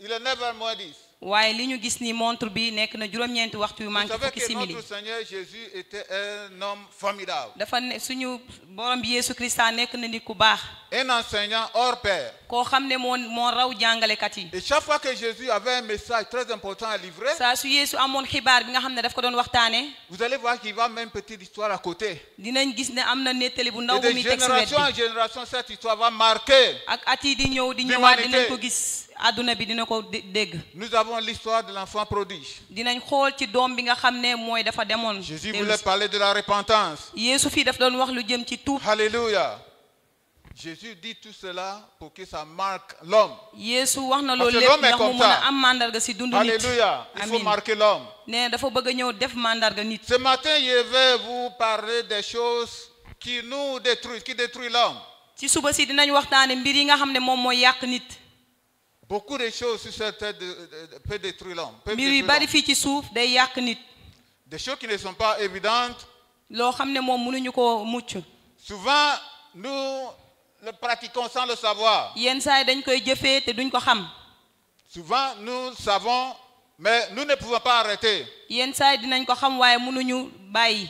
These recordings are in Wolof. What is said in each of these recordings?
Il est 9h moins 10. waaye li ñu gis ni montre bi nekk na juróom-ñeenti waxtu yu Vous manqué savez fukki que simili. notre Seigneur Jésus était un homme formidable. dafa ne suñu borom bi Yeesu Krista nekk na nit ku baax. Un enseignant hors pair. koo xam ne moo raw jàngalekat yi. Et chaque fois que Jésus avait un message très important à livrer, saa su Yeesu amoon xibaar bi nga xam ne daf ko doon waxtaane. vous allez voir qu'il va même une petite histoire à côté. dinañ gis ne am na nettali bu ndaw Et bu de muy teg si wet génération en bi. génération, cette histoire va marquer. ak at yi di ñëw di ñëwaat l'humanité. dinañ ko gis àdduna bi dina ko dégg. Nous avons l'histoire de l'enfant prodige. dinañ xool ci doom bi nga xam ne mooy dafa demoon. Jésus voulait parler de la repentance. Yeesu fii daf doon wax lu jëm ci tuub. Alléluia. Jésus dit tout cela pour que ça marque l'homme. Yeesu wax na Parce loolu que lépp l'homme est ndax mu comme mën ça. a am mandarga si dundu nit. Alléluia. Il faut Amin. marquer l'homme. ne dafa bëgg a ñëw def mandarga nit. Ce matin, je vais vous parler des choses qui nous détruisent, qui détruisent l'homme. ci suba si dinañ waxtaane mbir yi nga xam ne moom mooy yàq nit. Beaucoup de choses sur cette terre peuvent détruire l'homme. mbir yu bari fii ci suuf day yàq nit. Des choses qui ne sont pas évidentes. loo xam ne moom mënuñu ko mucc. Souvent, nous le pratiquons sans le savoir. yenn saa yi dañ koy jëfee te duñ ko xam. Souvent, nous savons, mais nous ne pouvons pas arrêter. yenn saa yi dinañ ko xam waaye mënuñu bàyyi.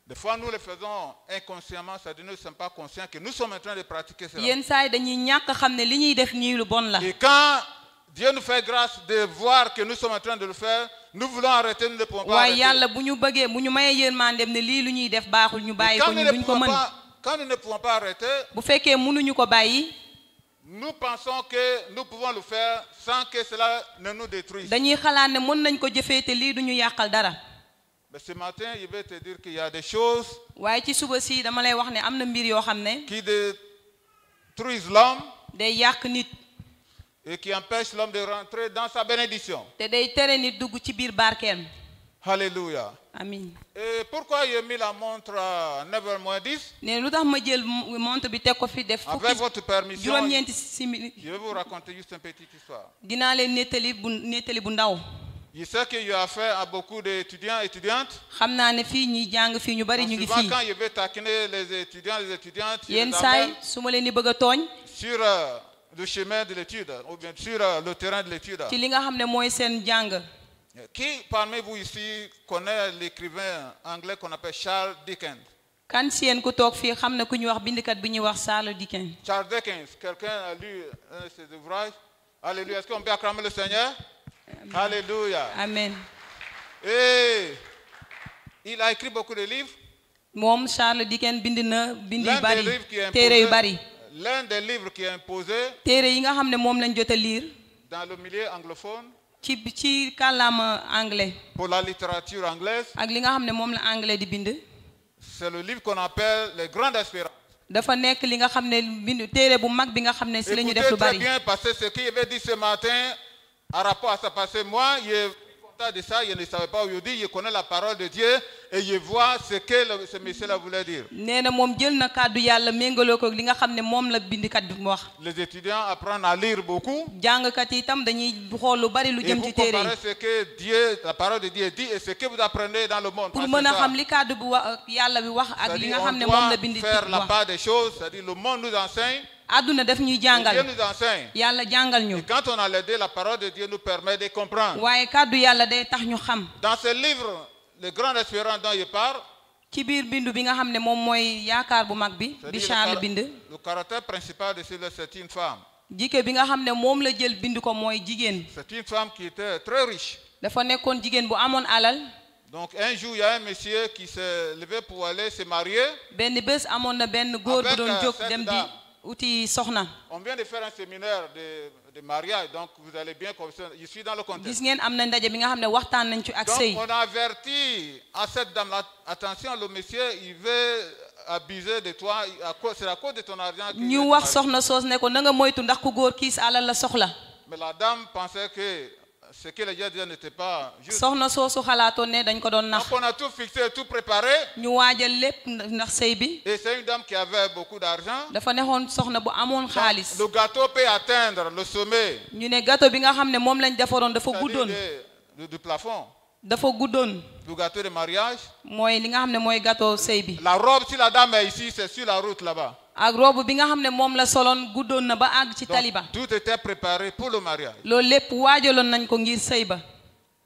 Des fois, nous le faisons inconsciemment, c'est-à-dire nous ne sommes pas conscients que nous sommes en train de pratiquer cela. yenn saa yi dañuy ñàkk xam ne li ñuy def nii lu bon la. Et quand Dieu nous fait grâce de voir que nous sommes en train de le faire, nous voulons arrêter, nous ne pouvons pas waaye arrêter. yàlla bu ñu bëggee bu ñu mayee yërmandeem ne lii lu ñuy def baaxul ñu Et bàyyi quand ko nous ñu ne duñ ko pouvons mën. pas, quand nous ne pouvons pas arrêter, bu fekkee mënuñu ko bàyyi. nous pensons que nous pouvons le faire sans que cela ne nous détruise. dañuy xalaat ne mën nañ ko jëfee te lii duñu yàqal dara. Mais ce matin, je vais te dire qu'il y a des choses waaye ci suba si dama lay wax ne am na mbir yoo xam ne qui détruisent l'homme day yàq nit et qui empêchent l'homme de rentrer dans sa bénédiction. te day tere nit dugg ci biir barkeem. Alléluia. amin. Et pourquoi j'ai mis la montre à 9h moins 10? ne lu tax ma jël montre bi teg ko fi def Avec fukki votre permission, juróom-ñeenti simili. je vais vous raconter juste une petite histoire. dinaa leen nettali bu ndaw. Je sais qu'il y a affaire à beaucoup d'étudiants et étudiantes. xam naa ne fii ñuy jàng fii ñu bari ñu ngi Souvent, fii. quand je vais taquiner les étudiants, les étudiantes, je yenn les saay emmène su ma leen di bëgg a tooñ sur le chemin de l'étude, ou bien sur le terrain de l'étude. ci li nga xam ne mooy seen jàng. Qui parmi vous ici connaît l'écrivain anglais qu'on appelle Charles Dickens? kan si yéen ku toog fii xam na ku ñuy wax bindkat bi ñuy wax Charles Dickens. Charles Dickens, quelqu'un a lu un de ses ouvrages? Alléluia. Est-ce qu'on peut acclamer le Seigneur? Alléluia. amen. Et il a écrit beaucoup de livres. moom Charles Dickens bind na bind yu L'un des bari livres qui est téere yu imposé, bari. l'un des livres qui est imposé téere yi nga xam ne moom lañ jot a lire dans le milieu anglophone ci kàllaama anglais pour la littérature anglaise, ak li nga xam ne moom la anglais di bind. c'est le livre qu'on appelle Les Grandes Espérances. dafa nekk li nga xam ne bind téere bu mag bi nga xam ne si la ñu def Écoutez lu très bari. bien parce que ce qu'il avait dit ce matin en rapport à ça, parce que moi, je suis content de ça, je ne savais pas aujourd'hui, je connais la parole de Dieu et je vois ce que ce monsieur-là voulait dire. nee na moom jël na kàddu yàlla méngaloo ko li nga xam ne moom la bindkat bi mu wax. Les étudiants apprennent à lire beaucoup. jàngkat yi itam dañuy xool lu bari lu Et jëm vous ci téere comparez yi ce que Dieu, la parole de Dieu dit et ce que vous apprenez dans le monde. pour Parce mën a que xam li kàddu bu wax yàlla bi wax ak li c'est-à-dire, nga xam ne on moom la doit bind faire la wax. part des choses, c'est-à-dire le monde nous enseigne, àdduna def ñuy et Dieu jàngal nous enseigne. yàlla jàngal ñu. Et quand on a l'aidé, la parole de Dieu nous permet de comprendre. waaye kàddu yàlla day tax ñu xam. Dans ce livre, Les Grandes Espérances dont je parle, ci biir bindu bi nga xam ne moom mooy yaakaar bu mag bi bi Charles bind. le caractère principal de celui-là, c'est une femme. jike bi nga xam ne moom la jël bind ko mooy jigéen. C'est une femme qui était très riche. dafa nekkoon jigéen bu amoon alal. Donc un jour, il y a un monsieur qui s'est levé pour aller se marier. benn bés amoon na benn góor bu Avec, doon jóg cette dem di dame. uti soxna. On vient de faire un séminaire de mariage, donc vous allez bien comprendre. Je suis dans le contexte. gis ngeen am na ndaje bi nga xam ne waxtaan nañ ci ak Donc sëy. on a averti à cette dame, attention, le monsieur, il veut abuser de toi, c'est à cause de ton argent. qu'il ñu veut te wax marier. soxna soos ne ko na nga moytu ndax ku góor kiis alal la soxla. Mais la dame pensait que ce que les gens disaient n'était pas juste. soxna soosu xalaatoon ne dañ ko doon nax. Donc on a tout fixé, tout préparé. ñu waajal lépp ndax sëy bi. Et c'est une dame qui avait beaucoup d'argent. dafa nexoon soxna bu amoon Donc, xaalis. le gâteau peut atteindre le sommet, ñu ne gâteau bi nga xam ne moom lañ defaroon dafa c'est-à-dire guddoon. du plafond. dafa guddoon. Le gâteau de mariage. mooy li nga xam ne mooy gâteau sëy bi. La robe, si la dame est ici, c'est sur la route là-bas. ak robe bi nga xam ne moom la soloon guddoon na ba àgg ci taliba. Donc, tout était préparé pour le mariage. loolu lépp waajaloon nañ ko ngir sëy ba.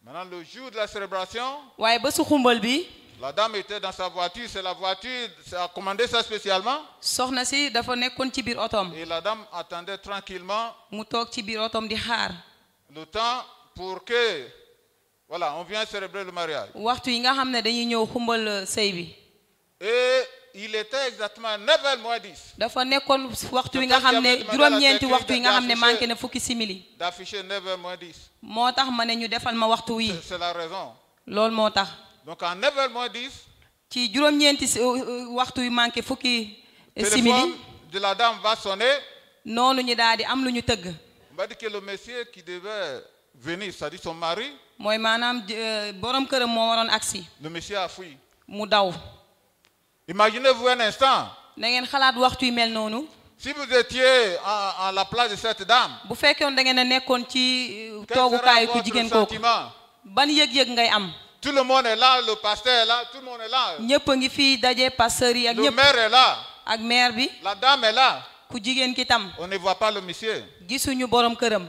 Maintenant, le jour de la célébration, waaye ba su xumbal bi. la dame était dans sa voiture, c'est la voiture, ça a commandé ça spécialement. soxna si dafa nekkoon ci biir otoom. Et la dame attendait tranquillement mu toog ci biir otoom di xaar. le temps pour que, voilà, on vient célébrer le mariage. waxtu yi nga xam ne dañuy ñëw xumbal sëy bi. Et il était exactement 9h moins 10. dafa nekkoon waxtu yi nga xam ne juróom-ñeenti waxtu yi nga xam ne manqué na fukki simili. D'afficher 9h moins 10. moo tax ma ne ñu defal ma waxtu wi. C'est la raison. loolu moo tax. Donc en 9h moins 10. ci juróom-ñeenti waxtu yu manqué fukki simili. Téléphone de la dame va sonner. noonu ñu daal di am lu ñu tëgg. On m'a dit que le monsieur qui devait venir, c'est-à-dire son mari. mooy maanaam borom këram moo waroon agsi. Le monsieur a fui. mu daw. Imaginez-vous un instant. da ngeen xalaat waxtu yu mel noonu. Si vous étiez à la place de cette dame. bu fekkoon da ngeen a nekkoon ci toogukaayu ku jigéen kooku. ban yëg-yëg ngay am. Tout le monde est là, le pasteur est là, tout le monde est là. ñëpp a ngi fii daje pasteur yi ak ñëpp. Le maire est là. ak maire bi. La dame est là. ku jigéen ki tam. On ne voit pas le monsieur. gisuñu borom këram.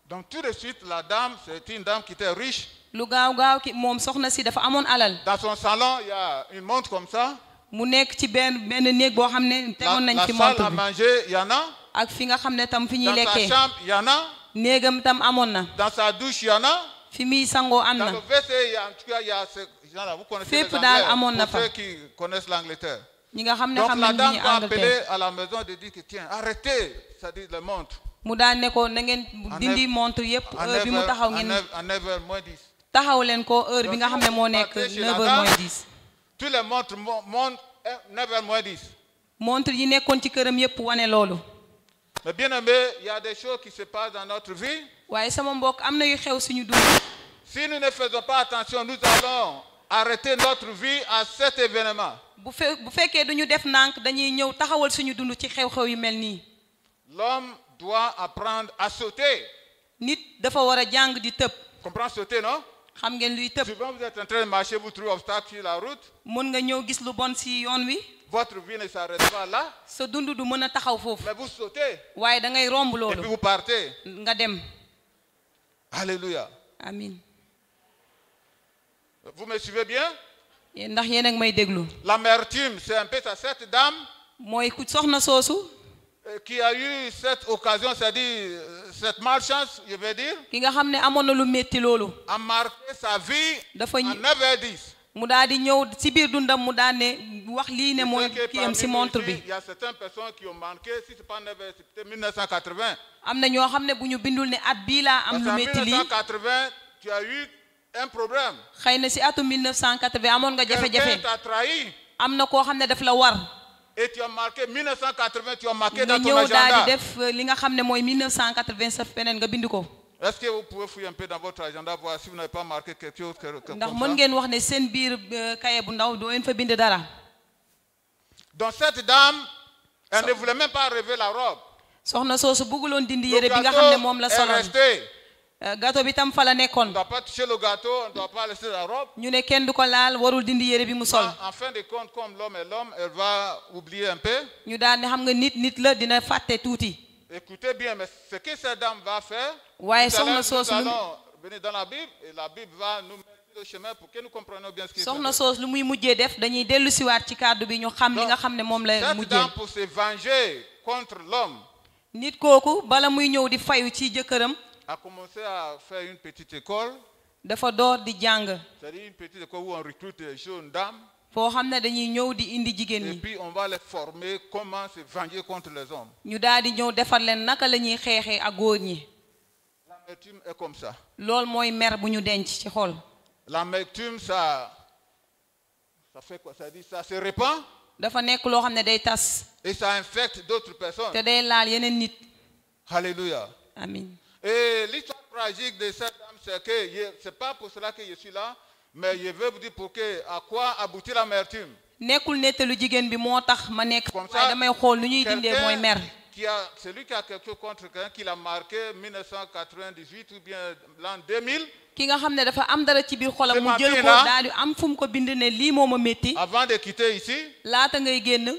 Donc tout de suite, la dame, c'est une dame qui était riche. lu gaaw gaaw ki moom soxna si dafa amoon alal. Dans son salon, il y a une montre comme ça. mu nekk ci benn néeg boo xam ne tegoon nañ ci La montre salle à bi. manger, il y en a. ak fi nga xam ne tam fi ñuy Dans sa lekkee. chambre, il y en a. néegam tam amoon na. Dans sa douche, il y en a. fi muy sangoo am Dans na. le WC, il y a, en tout cas, il y a ces gens-là. Vous connaissez les fépp daal amoon na Anglais, pour fa. ceux qui connaissent l'Angleterre. ñi nga xam ne Donc xam la nañ dame ñi va appeler Angleterre. à la maison de dire que tiens, arrêtez, c'est-à-dire les montres. mu daan ne ko na ngeen dindi montre yépp heure bi mu taxaw ngeen À 9h moins 10. taxaw leen ko heure bi nga xam ne moo nekk 9h moins 10. Tous les montres montent 9h moins 10. montre yi nekkoon ci këram yépp wane loolu. Mais bien aimé, il y a des choses qui se passent dans notre vie. waaye sama mbokk am na yu xew suñu dund. Si nous ne faisons pas attention, nous allons arrêter notre vie à cet événement. bu fekkee duñu def ndànk dañuy ñëw taxawal suñu dund ci xew-xew yu mel nii. L'homme doit apprendre à sauter. nit dafa war a jàng di tëb. Comprends sauter, non? xam ngeen luy tëb. Souvent vous êtes en train de marcher, vous trouvez obstacle sur la route. mën nga ñëw gis lu bon ci yoon wi. Votre vie ne s'arrête pas là. sa dund du mën a taxaw foofu. Mais vous sautez. waaye da ngay romb Et loolu. puis vous partez. nga dem. Alléluia. amin. Vous me suivez bien? ndax yéen ak may déglu. L'amertume, c'est un peu ça. Cette dame mooy ku soxna soosu. qui a eu cette occasion, c'est-à-dire cette malchance, je vais dire, ki nga xam ne amoon na lu métti loolu. a marqué sa vie dafa en 9h10. mu daal di ñëw ci biir dundam mu daal ne wax lii ne mooy kii am ci montre bi. Il y a certaines personnes qui ont marqué, si c'est pas 9h, c'est peut-être 1980. am na ñoo xam ne bu ñu bindul ne at bii laa am Parce lu qu'en métti lii. 1980, tu as eu un problème. xëy na ci atum 1980 amoon nga Quelqu'un jafe-jafe. t'a trahi am na koo xam ne daf la war. et tu as marqué 1980, tu as marqué nga dans ton ñëw daal agenda. di def li nga xam ne mooy 1980 sa feneen nga bind ko. Est-ce que vous pouvez fouiller un peu dans votre agenda voir si vous n'avez pas marqué quelque chose comme ndax ça? mën ngeen wax ne seen biir kaye bu ndaw doo leen fa bind dara. Donc cette dame, elle ne voulait même pas relever la robe. soxna soosu bëgguloon dindi Le yére bi nga xam ne moom la gâteau est soloon. resté. gâteau bi tam fa la On ne nekkoon. doit pas toucher le gâteau, on ne doit pas laisser la robe. ñu ne kenn du ko laal warul dindi yére bi mu sol. En fin de compte, comme l'homme est l'homme, elle va oublier un peu. ñu daal ne xam nga nit la dina fàtte tuuti. Écoutez bien, mais ce que cette dame va faire, waaye tout à l'heure, soxna soosu nous lu allons venir dans la Bible et la Bible va nous mettre le chemin pour que nous comprenions bien ce qui est soxna fait. soosu lu muy mujjee def dañuy dellu siwaat ci kàddu bi ñu xam li nga xam ne moom la Cette mujjee. dame, pour se venger contre l'homme, nit kooku bala muy ñëw di fayu ci jëkkëram a commencé à faire une petite école, dafa door di jàng. c'est-à-dire une petite école où on recrute les jeunes dames, foo xam ne dañuy ñëw di indi jigéen et ñi. puis on va les former comment se venger contre les hommes. ñu daal di ñëw defar leen naka la ñuy xeexee ak góor ñi. L'amertume est comme ça. loolu mooy mer bu ñu denc ci xol. L'amertume, ça fait quoi? Ça dit, ça se répand dafa nekk loo xam ne day tas. et ça infecte d'autres personnes. te day laal yeneen nit. Alléluia. amin. Et l'histoire tragique de cette dame, c'est que c'est pas pour cela que je suis là, mais je veux vous dire à quoi aboutit l'amertume. nekkul nettalu jigéen bi moo tax ma nekk. Comme ça, waaye damay xool nu ñuy dindee mooy mer. Celui qui a quelque chose contre quelqu'un qui l'a marqué 1998 ou bien l'an 2000. ki nga xam ne dafa am dara ci biir xolam mu Ce jël ko matin, daal di am fu mu ko bind ne lii moo ma métti. Avant de quitter ici, laata ngay génn.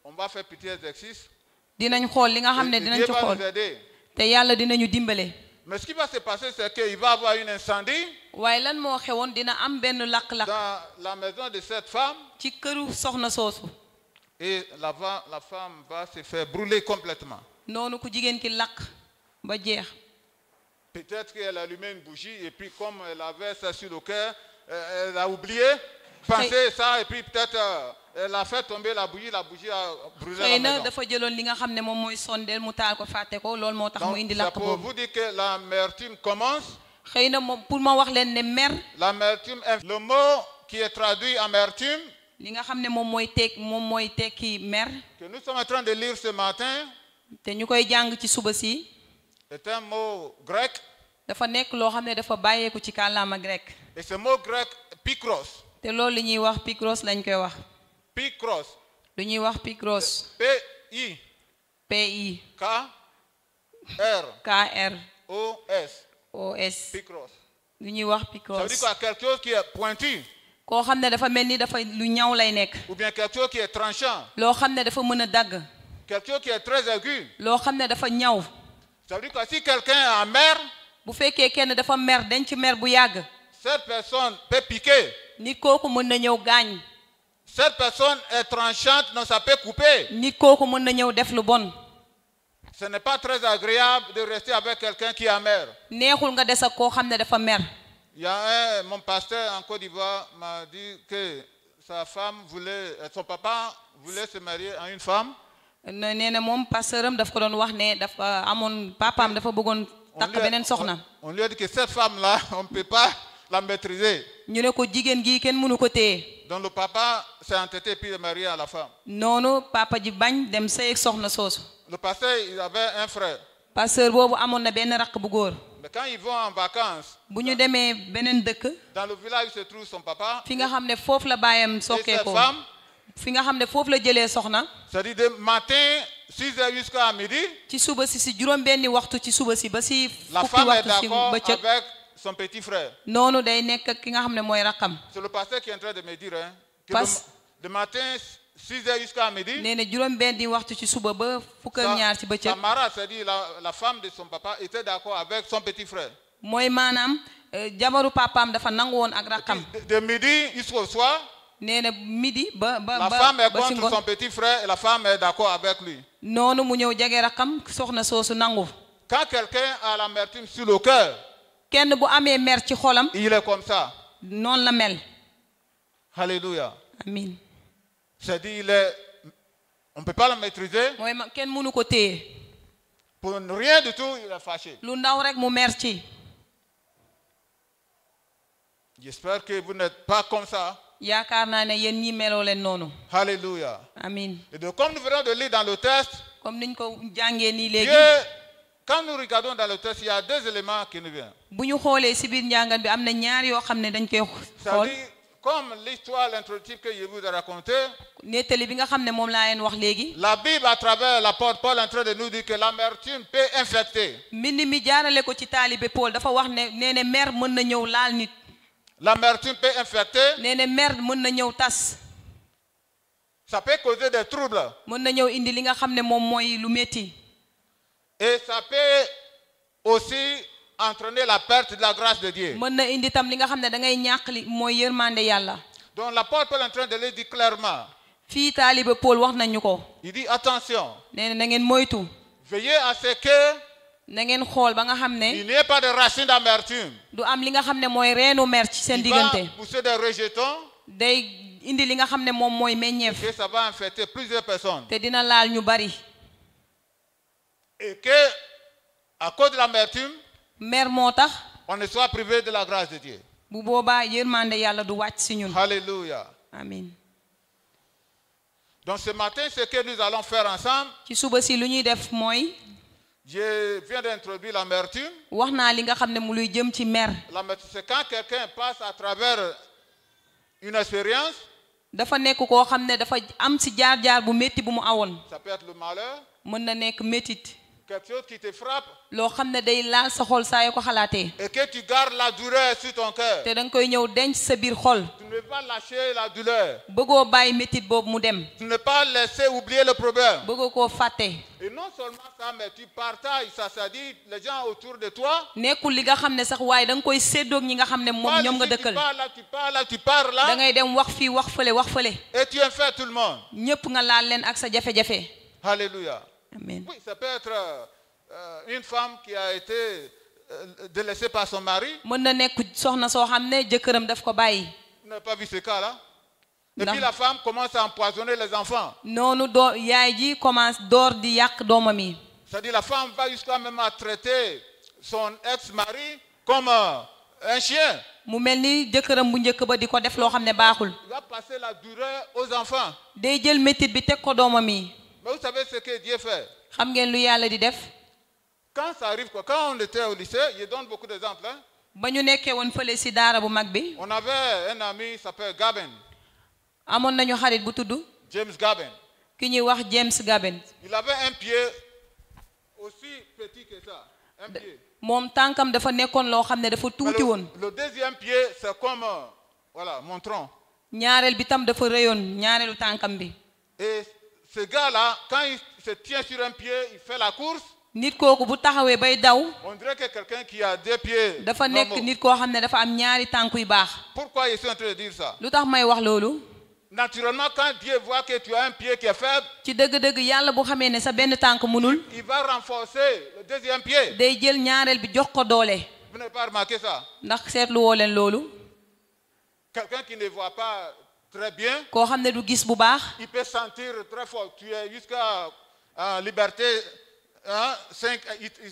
On va faire petit exercice. dinañ xool li nga xam ne dinañ Dieu ci va xool nous aider. te yàlla dinañu dimbale. Mais ce qui va se passer, c'est qu'il va y avoir un incendie waaye lan moo xewoon dina am benn lakk-lakk dans la maison de cette femme ci këru soxna soosu. et la femme va se faire brûler complètement. noonu ku jigéen ki lakk ba jeex. Peut-être qu'elle a allumé une bougie et puis comme elle avait ça sur le cœur, elle a oublié, pensé ça et puis peut-être elle a fait tomber la bougie a brûlé la xëy na maison. dafa jëloon li nga xam ne moom mooy sondeel mu taal ko fàtte ko loolu moo tax mu indi Donc, c'est lakk pour boobu. vous dire que l'amertume commence. xëy na moom pour ma wax leen ne mer L'amertume, le mot qui est traduit amertume, li nga xam ne moom mooy tekki mer que nous sommes en train de lire ce matin, te ñu koy jàng ci suba si est un mot grec. dafa nekk loo xam ne dafa bàyyeeku ci kàllaama grec. Et ce mot grec, pikros. te loolu li ñuy wax pikros lañ koy wax. Pikros. lu ñuy wax pikros. P-I. P-I. K-R. K-R. O-S. O-S. Pikros. lu ñuy wax Ça veut pikros. dire quoi? Quelque chose qui est pointu. koo xam ne dafa mel ni dafa lu ñaw lay nekk. Ou bien quelque chose qui est tranchant. loo xam ne dafa mën a dagg. Quelque chose qui est très aigu. loo xam ne dafa ñaw. Ça veut dire que si quelqu'un est amer, bu fekkee kenn dafa mer denc mer bu yàgg. cette personne peut piquer. nit kooku mën na ñëw gaañ. Cette personne est tranchante, donc ça peut couper. nit kooku mën na ñëw def lu bon. Ce n'est pas très agréable de rester avec quelqu'un qui est amer. neexul nga des ak koo xam ne dafa mer. Il y a mon pasteur en Côte d'Ivoire m'a dit que son papa voulait se marier à une femme. nee na moom pasteuram daf ko doon wax ne dafa amoon papaam dafa bëggoon takk beneen soxna. On lui a dit que cette femme-là, on ne peut pas la maîtriser. ñu ne ko jigéen gi kenn mënu ko téye. Donc le papa s'est entêté puis il est marié à la femme. noonu papa ji bañ dem sëy ak soxna soosu. Le pasteur, il avait un frère. pasteur boobu amoon na benn rakk bu góor. Mais quand ils vont en vacances, bu ñu demee beneen dëkk. dans le village où se trouve son papa, fi nga xam ne foofu la baayam et cette sokkeekoo. femme, fi nga xam ne foofu la jëlee soxna. c'est-à-dire de matin 6h jusqu'à midi, ci suba si juróom benni waxtu ci suba si ba si la fukki femme est waxtu si d'accord bëccëg. avec son petit frère. noonu day nekk ak ki nga xam ne mooy rakkam. C'est le pasteur qui est en train de me dire que Parce- de matin 6h jusqu'à midi, nee na juróom benni waxtu ci suba ba fukk ak ñaar ci sa bëccëg. mara, c'est-à-dire la femme de son papa, était d'accord avec son petit frère. mooy maanaam jabaru papaam dafa nangu woon ak rakkam. De midi jusqu'au soir, nee na midi ba la femme est ba si contre ngoon. son petit frère et la femme est d'accord avec lui. noonu mu ñëw jege rakkam soxna soosu nangu. Quand quelqu'un a l'amertume sur le cœur, kenn bu amee mer ci xolam. il est comme ça. noonu la mel. Alléluia. amin C'est-à-dire, on ne peut pas le maîtriser. mooy kenn mënu ko téye. Pour rien du tout, il est fâché. lu ndaw rek mu mer ci. J'espère que vous n'êtes pas comme ça. yaakaar naa ne yéen ñi meloo leen noonu. Alléluia. amin Et donc, comme nous venons de lire dans le texte, comme niñ ko jàngee nii léegi. Dieu, quand nous regardons dans le texte, il y a deux éléments qui nous viennent. bu ñu xoolee si biir njàngat bi am na ñaar yoo xam ne dañ koy xool. C'est-à-dire, comme l'histoire, l'introductif que je vous ai raconté, nettali bi nga xam ne moom laa leen wax léegi. la Bible, à travers l'apôtre Paul, est en train de nous dire que l'amertume peut infecter. mbind mi jaarale ko ci taalibe Paul dafa wax ne nee na mer mën na ñëw laal nit. L'amertume peut infecter. nee na mer mën na ñëw tas. Ça peut causer des troubles. mën na ñëw indi li nga xam ne moom mooy lu métti. Et ça peut aussi entraîner la perte de la grâce de Dieu. mën na indi tam li nga xam ne da ngay ñàkk li mooy yërmande yàlla. Donc l'apôtre Paul est en train de le dire clairement. fii taalibe Paul wax nañu ko. Il dit attention, nee na na ngeen moytu. veillez à ce que na ngeen xool ba nga xam ne il n'y ait pas de racine d'amertume. du am li nga xam ne mooy reenu mer ci seen Il va diggante. pousser des rejetons day indi li nga xam ne moom mooy meññeef. et ça va infecter plusieurs personnes. te dina laal ñu bari. Et que, à cause de l'amertume, mer moo tax on ne soit privé de la grâce de Dieu. bu boobaa yërmande yàlla du wàcc si ñun. Alléluia. amin Donc ce matin, ce que nous allons faire ensemble, ci suba si lu ñuy def mooy je viens d'introduire l'amertume. wax naa li nga xam ne mu luy jëm ci mer. L'amertume, c'est quand quelqu'un passe à travers une expérience, dafa nekk koo xam ne dafa am si jaar-jaar bu métti bu mu awoon. ça peut être le malheur, mën na nekk métit. quelque chose qui te frappe, loo xam ne day laal sa xol saa yoo ko xalaatee et que tu gardes la douleur sur ton cœur. te danga koy ñëw denc sa biir xol Tu ne veux pas lâcher la douleur. bëggoo bàyyi métit boobu mu dem Tu ne veux pas laisser oublier le problème. bëggoo koo fàtte Et non seulement ça, mais tu partages ça, ça dit les gens autour de toi. nekkul li nga xam ne sax waaye da nga koy séddoog ñi nga xam ne moom ñoom nga dëkkal Tu parles là, da ngay dem wax fii wax fële et tu infectes tout le monde. ñépp nga laal leen ak sa jafe-jafe Alléluia. amen Oui, ça peut être une femme qui a été délaissée par son mari. mën na nekk soxna soo xam ne jëkkëram daf ko bàyyi Vous n'avez pas vu ce cas-là? Et Non. puis la femme commence à empoisonner les enfants. noonu yaay ji commence door di yàq doomam yi C'est-à-dire la femme va jusqu'à même à traiter son ex-mari comme un chien. mu mel ni jëkkëram bu njëkk ba di ko def loo xam ne baaxul Il va passer la douleur aux enfants. day jël métit bi teg ko doomam yi Mais vous savez ce que Dieu fait? xam ngeen lu yàlla di def Quand ça arrive, quoi, quand on était au lycée, je donne beaucoup d'exemples. Hein. ba ñu nekkee woon fële si daara bu mag bi On avait un ami, il s'appelle Gaben, amoon nañu xarit bu tudd James Gaben. ki ñuy wax James Gaben Il avait un pied aussi petit que ça. Un pied. moom tànkam dafa nekkoon loo xam ne dafa Mais tuuti woon le deuxième pied, c'est comme voilà, mon tronc. ñaareel bi tam dafa rëyoon ñaareelu tànkam bi Et ce gars-là, quand il se tient sur un pied, il fait la course. nit kooku bu taxawee bay daw On dirait que quelqu'un qui a deux pieds. dafa nekk normaux. nit koo xam ne dafa am ñaari tànk yu baax Pourquoi je suis en train de dire ça? lu tax may wax loolu Naturellement, quand Dieu voit que tu as un pied qui est faible, ci dëgg-dëgg yàlla bu xamee ne sa benn tànk mënul il va renforcer le deuxième pied. day jël ñaareel bi jox ko doole Vous n'avez pas remarqué ça? ndax seetlu woo leen loolu Quelqu'un qui ne voit pas très bien, koo xam ne du gis bu baax il peut sentir très fort. Tu es jusqu'à Liberté 5,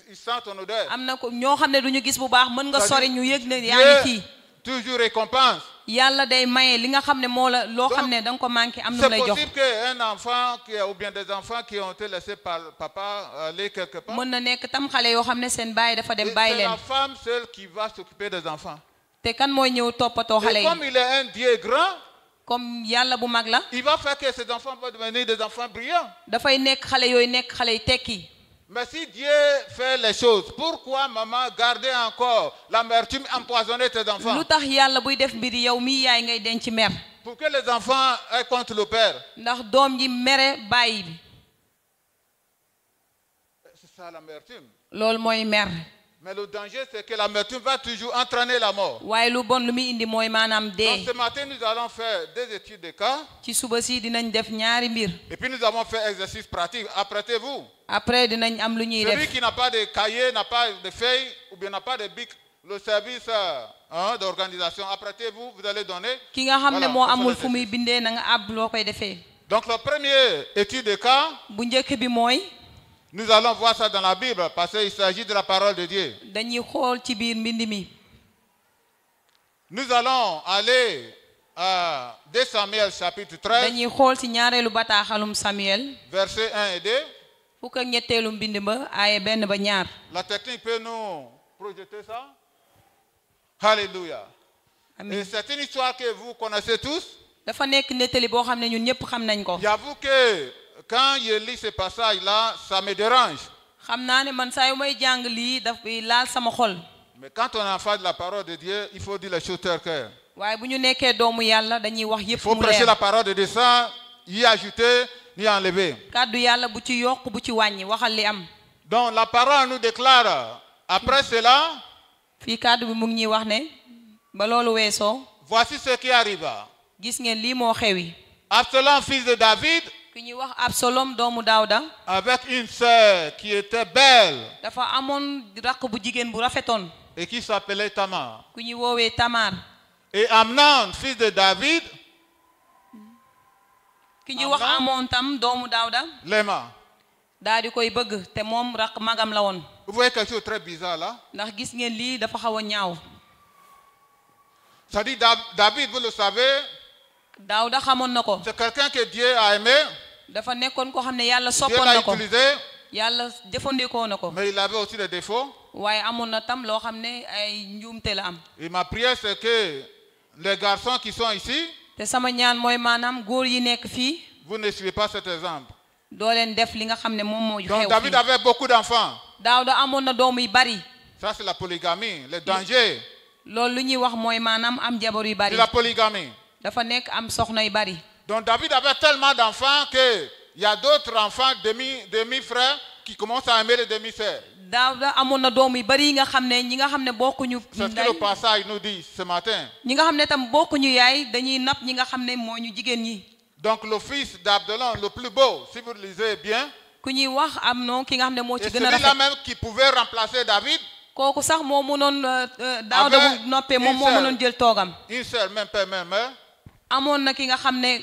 il sent ton odeur. am na ko ñoo xam ne du ñu gis bu baax mën nga sori ñu yëg ne yaa ngi fii Dieu toujours récompense. yàlla day maye li nga xam ne moo la loo xam ne da nga ko manqué am na C'est lay jox possible qu'un enfant ou bien des enfants qui ont été laissés par papa aller quelque part. mën na nekk tam xale yoo xam ne seen baay dafa dem Et bàyyi c'est leen la femme seule qui va s'occuper des enfants. te kan mooy ñëw toppatoo xale Et yi comme il est un Dieu grand, comme yàlla bu mag la il va faire que ces enfants vont devenir des enfants brillants. dafay nekk xale yooyu nekk xale yi tekki Mais si Dieu fait les choses, pourquoi maman garder encore l'amertume, empoisonner tes enfants? lu tax yàlla buy def mbir yow mii yaay ngay denc mer Pour que les enfants aient contre le père. ndax doom ji mere bàyyi bi C'est ça l'amertume. loolu mooy mer Mais le danger, c'est que l'amertume va toujours entraîner la mort. waaye lu bon lu muy indi mooy maanaam Donc dee ce matin, nous allons faire des études de cas. ci suba si dinañ def ñaari mbir Et puis nous avons fait exercice pratique. Apprêtez-vous. après dinañ am lu ñuy Celui def qui n'a pas de cahier, n'a pas de feuille, ou bien n'a pas de bic, le service d'organisation, apprêtez-vous, vous allez donner. ki nga xam ne Voilà, moo pour amul faire fu muy bindee na nga àbb loo koy defee Donc la première étude de cas, bu njëkk bi mooy nous allons voir ça dans la Bible, parce qu'il s'agit de la parole de Dieu. dañuy xool ci biir mbind mi Nous allons aller à 2 Samuel chapitre 13, dañuy xool ci ñaareelu bataaxalum Samuel versets 1 et 2. fukk ak ñetteelu mbind ba aaye benn ba ñaar La technique peut nous projeter ça. Alléluia. Et amiin c'est une histoire que vous connaissez tous. dafa nekk nettali boo xam ne ñun ñëpp xam nañ ko J'avoue que quand je lis ce passage-là, ça me dérange. xam naa ne man saa yu may jàng lii dafay laal sama xol Mais quand on est en face de la parole de Dieu, il faut dire les choses telles quelles. waaye bu ñu nekkee doomu yàlla dañuy wax Il yëpp faut mu prêcher leer la parole de Dieu sans y ajouter ni enlever. kàddu yàlla bu ci yokk bu ci wàññi waxal li am Donc la parole nous déclare, après cela, fii kàddu bi mu ngi ñuy wax ne ba loolu weesoo voici ce qui arriva. gis ngeen lii moo xewi Absalom, fils de David, ki ñuy wax Absalom doomu Daawda avec une sœur qui était belle dafa amoon rakk bu jigéen bu rafetoon et qui s'appelait Tamar. ku ñuy woowee Tamar Et Amnon, fils de David, ki ñuy wax amoon tam doomu Daawda l'aima. daal di koy bëgg te moom rakk magam la woon Vous voyez quelque chose de très bizarre là? ndax gis ngeen lii dafa xaw a ñaaw Ça dit, David, vous le savez, Daawda xamoon na ko c'est quelqu'un que Dieu a aimé, dafa nekkoon ko xam ne yàlla Dieu soppoon l'a na ko utilisé, yàlla jëfandikoo na ko mais il avait aussi des défauts. waaye amoon na tam loo xam ne ay njuumte la am Et ma prière, c'est que les garçons qui sont ici, te sama ñaan mooy maanaam góor yi nekk fii vous ne suivez pas cet exemple. doo leen def li nga xam ne moom moo xew. Donc David avait beaucoup d'enfants. Daawuda amoon na doom yu bari. Ça c'est la polygamie, le danger. loolu lu ñuy wax mooy maanaam am jabar yu bari. C'est la polygamie. dafa nekk am soxna yu bari. Donc David avait tellement d'enfants que il y a d'autres enfants demi-frères qui commencent à aimer les demi-sœurs. Daawuda amoon na doom yu bari yi nga xam ne ñi nga xam ne bokkuñu. C'est ce que le passage nous dit ce matin. ñi nga xam ne tam bokkuñu yaay dañuy napp ñi nga xam ne moo ñu jigéen ñi. Donc le fils d'Absalom, le plus beau, si vous le lisez bien, ku ñuy wax Amnon ki nga xam ne moo ci et gën a celui-là rafet. même qui pouvait remplacer David, kooku sax moo mënoon Daawuda bu noppee moom moo mënoon jël toogam. une seule, même père, même mère. amoon na ki nga xam ne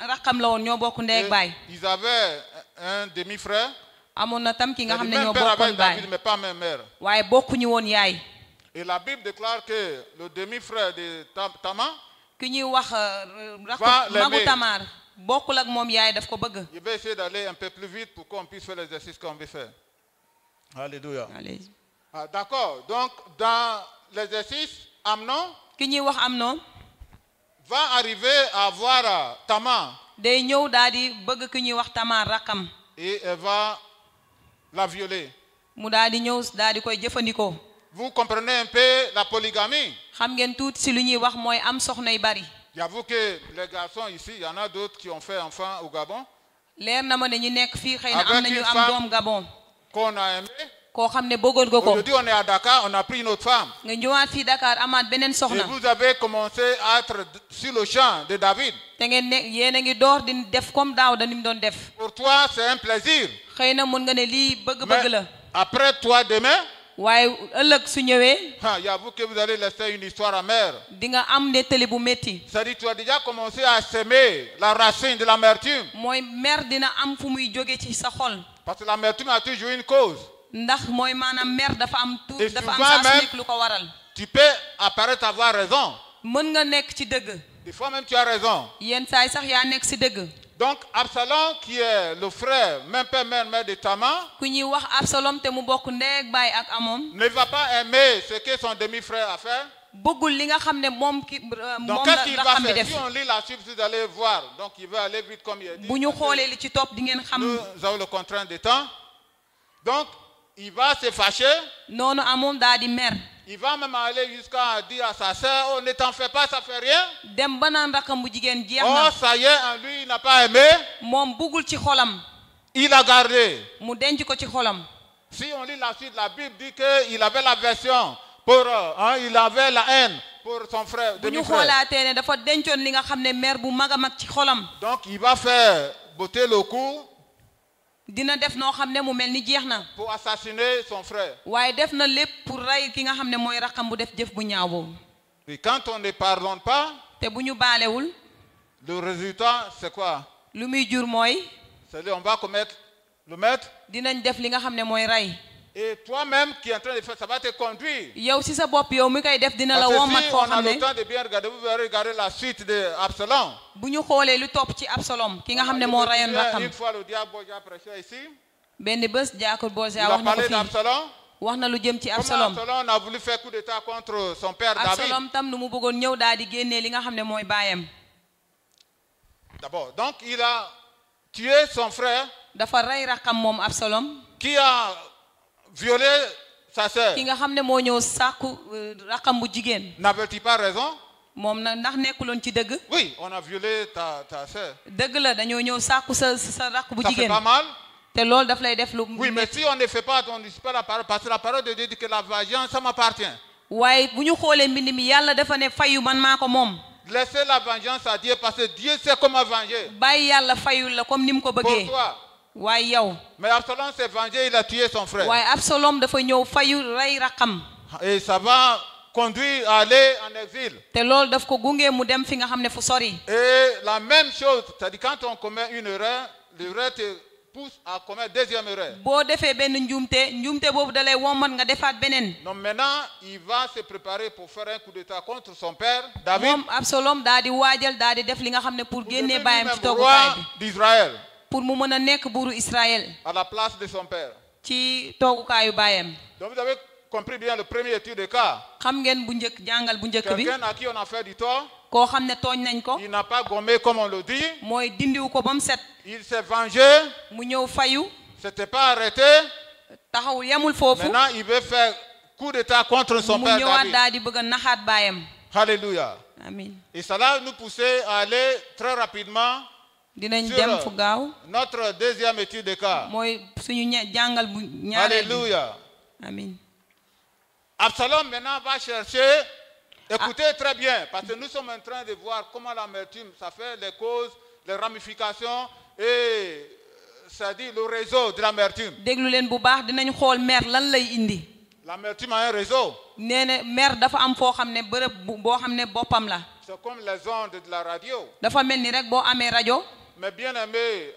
rakkam la woon ñoo bokk ndey ak baay. Ils avaient un demi-frère. amoon na tam ki nga xam ne Même ñoo père bokkoon avec baay. David, mais pas même mère. waaye bokkuñu woon yaay. Et la Bible déclare que le demi-frère de Tamar, ki ñuy wax Va l'aimer. magu Tamar bokkul ak moom yaay daf ko bëgg. je vais essayer d'aller un peu plus vite pour qu'on puisse faire l'exercice qu'on veut faire. Alléluia. Allez. Ah, d'accord. Donc, dans l'exercice, Amnon ki ñuy wax Amnon va arriver à voir Tamar day ñëw daal di bëgg ki ñuy wax Tamar rakkam. et elle va la violer. mu daal di ñëw daal di koy jëfandikoo. Vous comprenez un peu la polygamie? xam ngeen tuuti si lu ñuy wax mooy am soxna yu bari. J'avoue que les garçons ici, il y en a d'autres qui ont fait enfant au Gabon, leer na ma ne ñu nekk fii xëy na Avec am nañu une am femme. doom Gabon. qu'on a aimé. koo xam ne bëggoon nga ko. Aujourd'hui, on est à Dakar, on a pris une autre femme. nga ñëwaat fii Dakar amaat beneen Et soxna. vous avez commencé à être sur le champ de David. te ngeen ne yéen a ngi door di def comme Daawuda ni mu doon def. Pour toi, c'est un plaisir. xëy na mun nga ne lii bëgg-bëgg Mais la. après toi, demain, waaye ëllëg su ñëwee j'avoue que vous allez laisser une histoire amère. di nga am nettali bu métti. C'est-à-dire, tu as déjà commencé à s'aimer la racine de l'amertume. mooy mer dina am fu muy jóge ci sa xol. Parce que l'amertume a toujours une cause. ndax mooy maanaam mer dafa am Et dafa am souvent saa su même- nekk lu ko waral. Tu peux apparaître avoir raison. mën nga nekk ci dëgg. Des fois même, tu as raison. yenn saay sax yaa nekk ci dëgg. Donc, Absalom, qui est le frère, même père, même mère de Tamar, ku ñuy wax Absalom te mu bokk ndey ak baay ak Amon. ne va pas aimer ce que son demi-frère a fait. bëggul li nga xam ne moom ki Donc, moom qu'est-ce la qu'il va raxam bi faire? def. Si on lit la suite, vous allez voir. Donc, il va aller vite comme il a dit. bu ñu xoolee li ci topp di ngeen xam. Nous avons le contrainte de temps. Donc, il va se fâcher. noonu Amon daa di mer. Il va même aller jusqu'à dire à sa sœur, oh, ne t'en fais pas, ça fait rien. dem ba naan rakkam bu jigéen jeex Oh, na. ça y est, en lui, il n'a pas aimé. moom bëggul ci xolam. Il a gardé. mu denc ko ci xolam. Si on lit la suite, la Bible dit qu'il avait l'aversion pour, il avait la haine pour son frère, bu ñu demi-frère. xoolaatee ne dafa dencoon li nga xam ne mer bu mag a mag ci xolam. Donc, il va faire botter le coup dina def noo xam ne mu mel ni jeex na. pour assassiner son frère. waaye def na lépp pour rey ki nga xam ne mooy rakkam bu def jëf bu ñaaw boobu. Et quand on ne pardonne pas, te bu ñu baalewul le résultat, c'est quoi? lu muy jur mooy C'est-à-dire, on va commettre le maître. dinañ def li nga xam ne mooy rey. Et toi-même qui es en train de faire, ça va te conduire. yow si sa bopp yow mi koy def dina la Parce que wommat si foo on a xam le ne temps de bien regarder, vous verrez regarder la suite de Absalom. bu ñu xoolee lu topp ci Absalom ki nga xam ne moo reyoon rakkam. Une fois le diable a prêché ici, benn bés Jaakul il Bosia a wax na ko parlé fii d'Absalom. wax na lu jëm ci Comment Absalom. Absalom a voulu faire coup d'état contre son père David. Absalom tam nu mu bëggoon ñëw daal di génnee li nga xam ne mooy baayam. D'abord, donc il a tué son frère dafa rey rakkam moom Absalom. qui a violé sa sœur. ki nga xam ne moo ñëw sàkku rakkam bu jigéen. N'avait-il pas raison? moom nag ndax nekkuloon ci dëgg. Oui, on a violé ta sœur. dëgg la dañoo ñëw sàkku sa rakk bu Ça fait jigéen. pas mal. te loolu daf lay def lu. Oui, mais si on ne fait pas, on ne dit pas la parole, parce que la parole de Dieu dit que la vengeance, ça m'appartient. waaye bu ñu xoolee mbind mi yàlla dafa ne fayu man maa ko moom. Laissez la vengeance à Dieu parce que Dieu sait comment venger. bàyyi yàlla fayul la comme ni mu ko Pour bëggee. toi. waaye yow. Mais Absalom s'est vengé, il a tué son frère. waaye Absalom dafa ñëw fayu rey rakkam. Et ça va conduire à aller en exil. te loolu daf ko gunge mu dem fi nga xam ne fu sori. Et la même chose, c'est-à-dire quand on commet une erreur, l'erreur te pousse à commettre deuxième erreur. boo defee benn njuumte boobu da lay wommat nga defaat beneen. Donc maintenant, il va se préparer pour faire un coup d'état contre son père, David, moom Absalom daa di waajal daa di def li nga xam ne pour pour génnee devenir baayam ci même toogukaay roi bi. d'Israël, pour mu mën a nekk buuru Israël. à la place de son père. ci toogukaayu baayam. Donc vous avez compris bien le premier étude de cas. xam ngeen bu njëkk jàngal bu njëkk bi. Quelqu'un à qui on a fait du tort, koo xam ne tooñ nañ ko il n'a pas gommé comme on le dit. mooy dindiw ko ba mu set Il s'est vengé. mu ñëw fayu C'était pas arrêté. taxaw yemul foofu Maintenant, il veut faire coup d'état contre son mu père ñëwaat David. daal di bëgg a naxaat baayam Alléluia. amin Et cela nous poussait à aller très rapidement dinañ sur dem fu gaaw notre deuxième étude de cas. mooy suñu jàngal bu ñaareel bi Alléluia. amin Absalom maintenant va chercher. Écoutez très bien, parce que nous sommes en train de voir comment l'amertume, ça fait les causes, les ramifications et ça dit le réseau de l'amertume. déglu leen bu baax dinañ xool mer lan lay indi L'amertume a un réseau. nee na mer dafa am foo xam ne bërëb boo xam ne boppam la C'est comme les ondes de la radio. dafa mel ni rek boo amee rajo Mes bien-aimés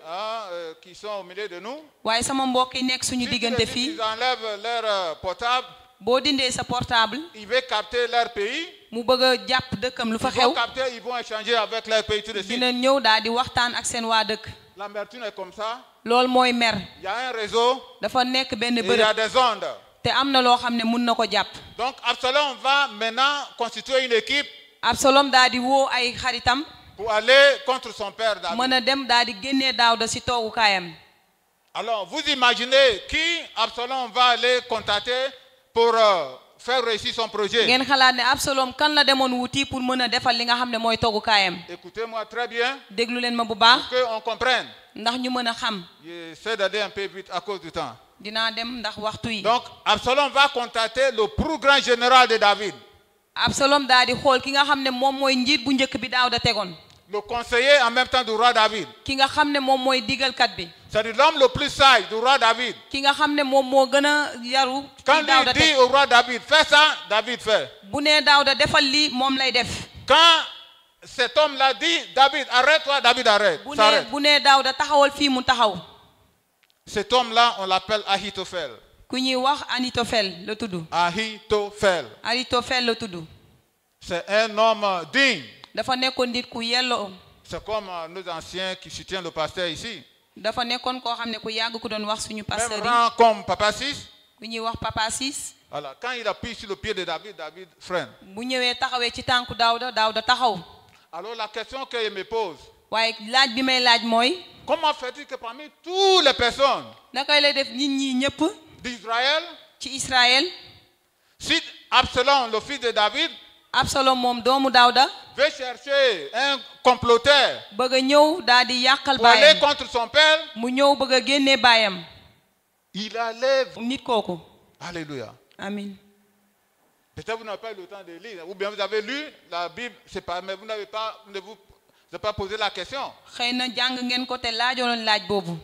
qui sont au milieu de nous, waaye sama mbokk yi nekk suñu si tu les diggante dis fii qu'ils enlèvent leur portable, boo dindee sa portable ils veulent capter leur pays. mu bëgg a jàpp dëkkam lu fa Ils vont xew capter, ils vont échanger avec leur pays tout de suite. dina ñëw daal di waxtaan ak seen waa dëkk L'amertume est comme ça. loolu mooy mer Il y a un réseau dafa nekk benn et il y a bërëb des ondes. te am na loo xam ne mun na ko jàpp Donc Absalom va maintenant constituer une équipe Absalom daal di woo ay xaritam pour aller contre son père David. mën a dem daal di génnee Daawda si toogukaayam Alors vous imaginez qui Absalom va aller contacter pour faire réussir son projet. ngeen xalaat ne Absalom kan la demoon wuti pour mën a defal li nga xam ne mooy toogukaayam Écoutez-moi très bien déglu leen ma bu baax pour qu'on comprenne. ndax ñu mën a xam J'essaie d'aller un peu vite à cause du temps. dinaa dem ndax waxtu yi Donc Absalom va contacter le plus grand général de David, Absalom daal di xool ki nga xam ne moom mooy njiit bu njëkk bi Daawda tegoon le conseiller en même temps du roi David. ki nga xam ne moom mooy digalkat bi C'est l'homme le plus sage du roi David. ki nga xam ne moom moo gën a yaru Quand ki Daawda il dit teg au roi David, fais ça, David fait. bu nee Daawda defal lii moom lay def Quand cet homme-là dit, David, arrête-toi, David arrête. S'arrête. bu nee Daawda taxawal fii mu taxaw Cet homme-là, on l'appelle Ahitophel. ku ñuy wax Anitofel la tudd Ahitophel. Anitofel la tudd C'est un homme digne. dafa nekkoon nit ku yelloo C'est comme nos anciens qui soutiennent le pasteur ici. dafa nekkoon koo xam ne ku yàgg ku doon wax suñu pasteur Même yi rang comme Papa Sis. ku ñuy wax Papa Sis Voilà. Quand il appuie sur le pied de David, David freine. bu ñëwee taxawee ci tànku Daawda Daawda taxaw Alors la question que je me pose, waaye laaj bi may laaj mooy comment fait-il que parmi toutes les personnes nakay lay def nit ñi ñëpp d'Israël, ci Israël si Absalom, le fils de David, Absalom moom doomu Daawda veut chercher un comploteur bëgg a ñëw daal di yàqal pour aller baayam contre son père, mu ñëw bëgg a génnee baayam il enlève. nit kooku Alléluia. amin Peut-être vous n'avez pas eu le temps de lire, ou bien vous avez lu la Bible, c'est pas, mais vous n'avez pas, ne vous avez pas posé la question. xëy na jàng ngeen ko te laajoon laaj boobu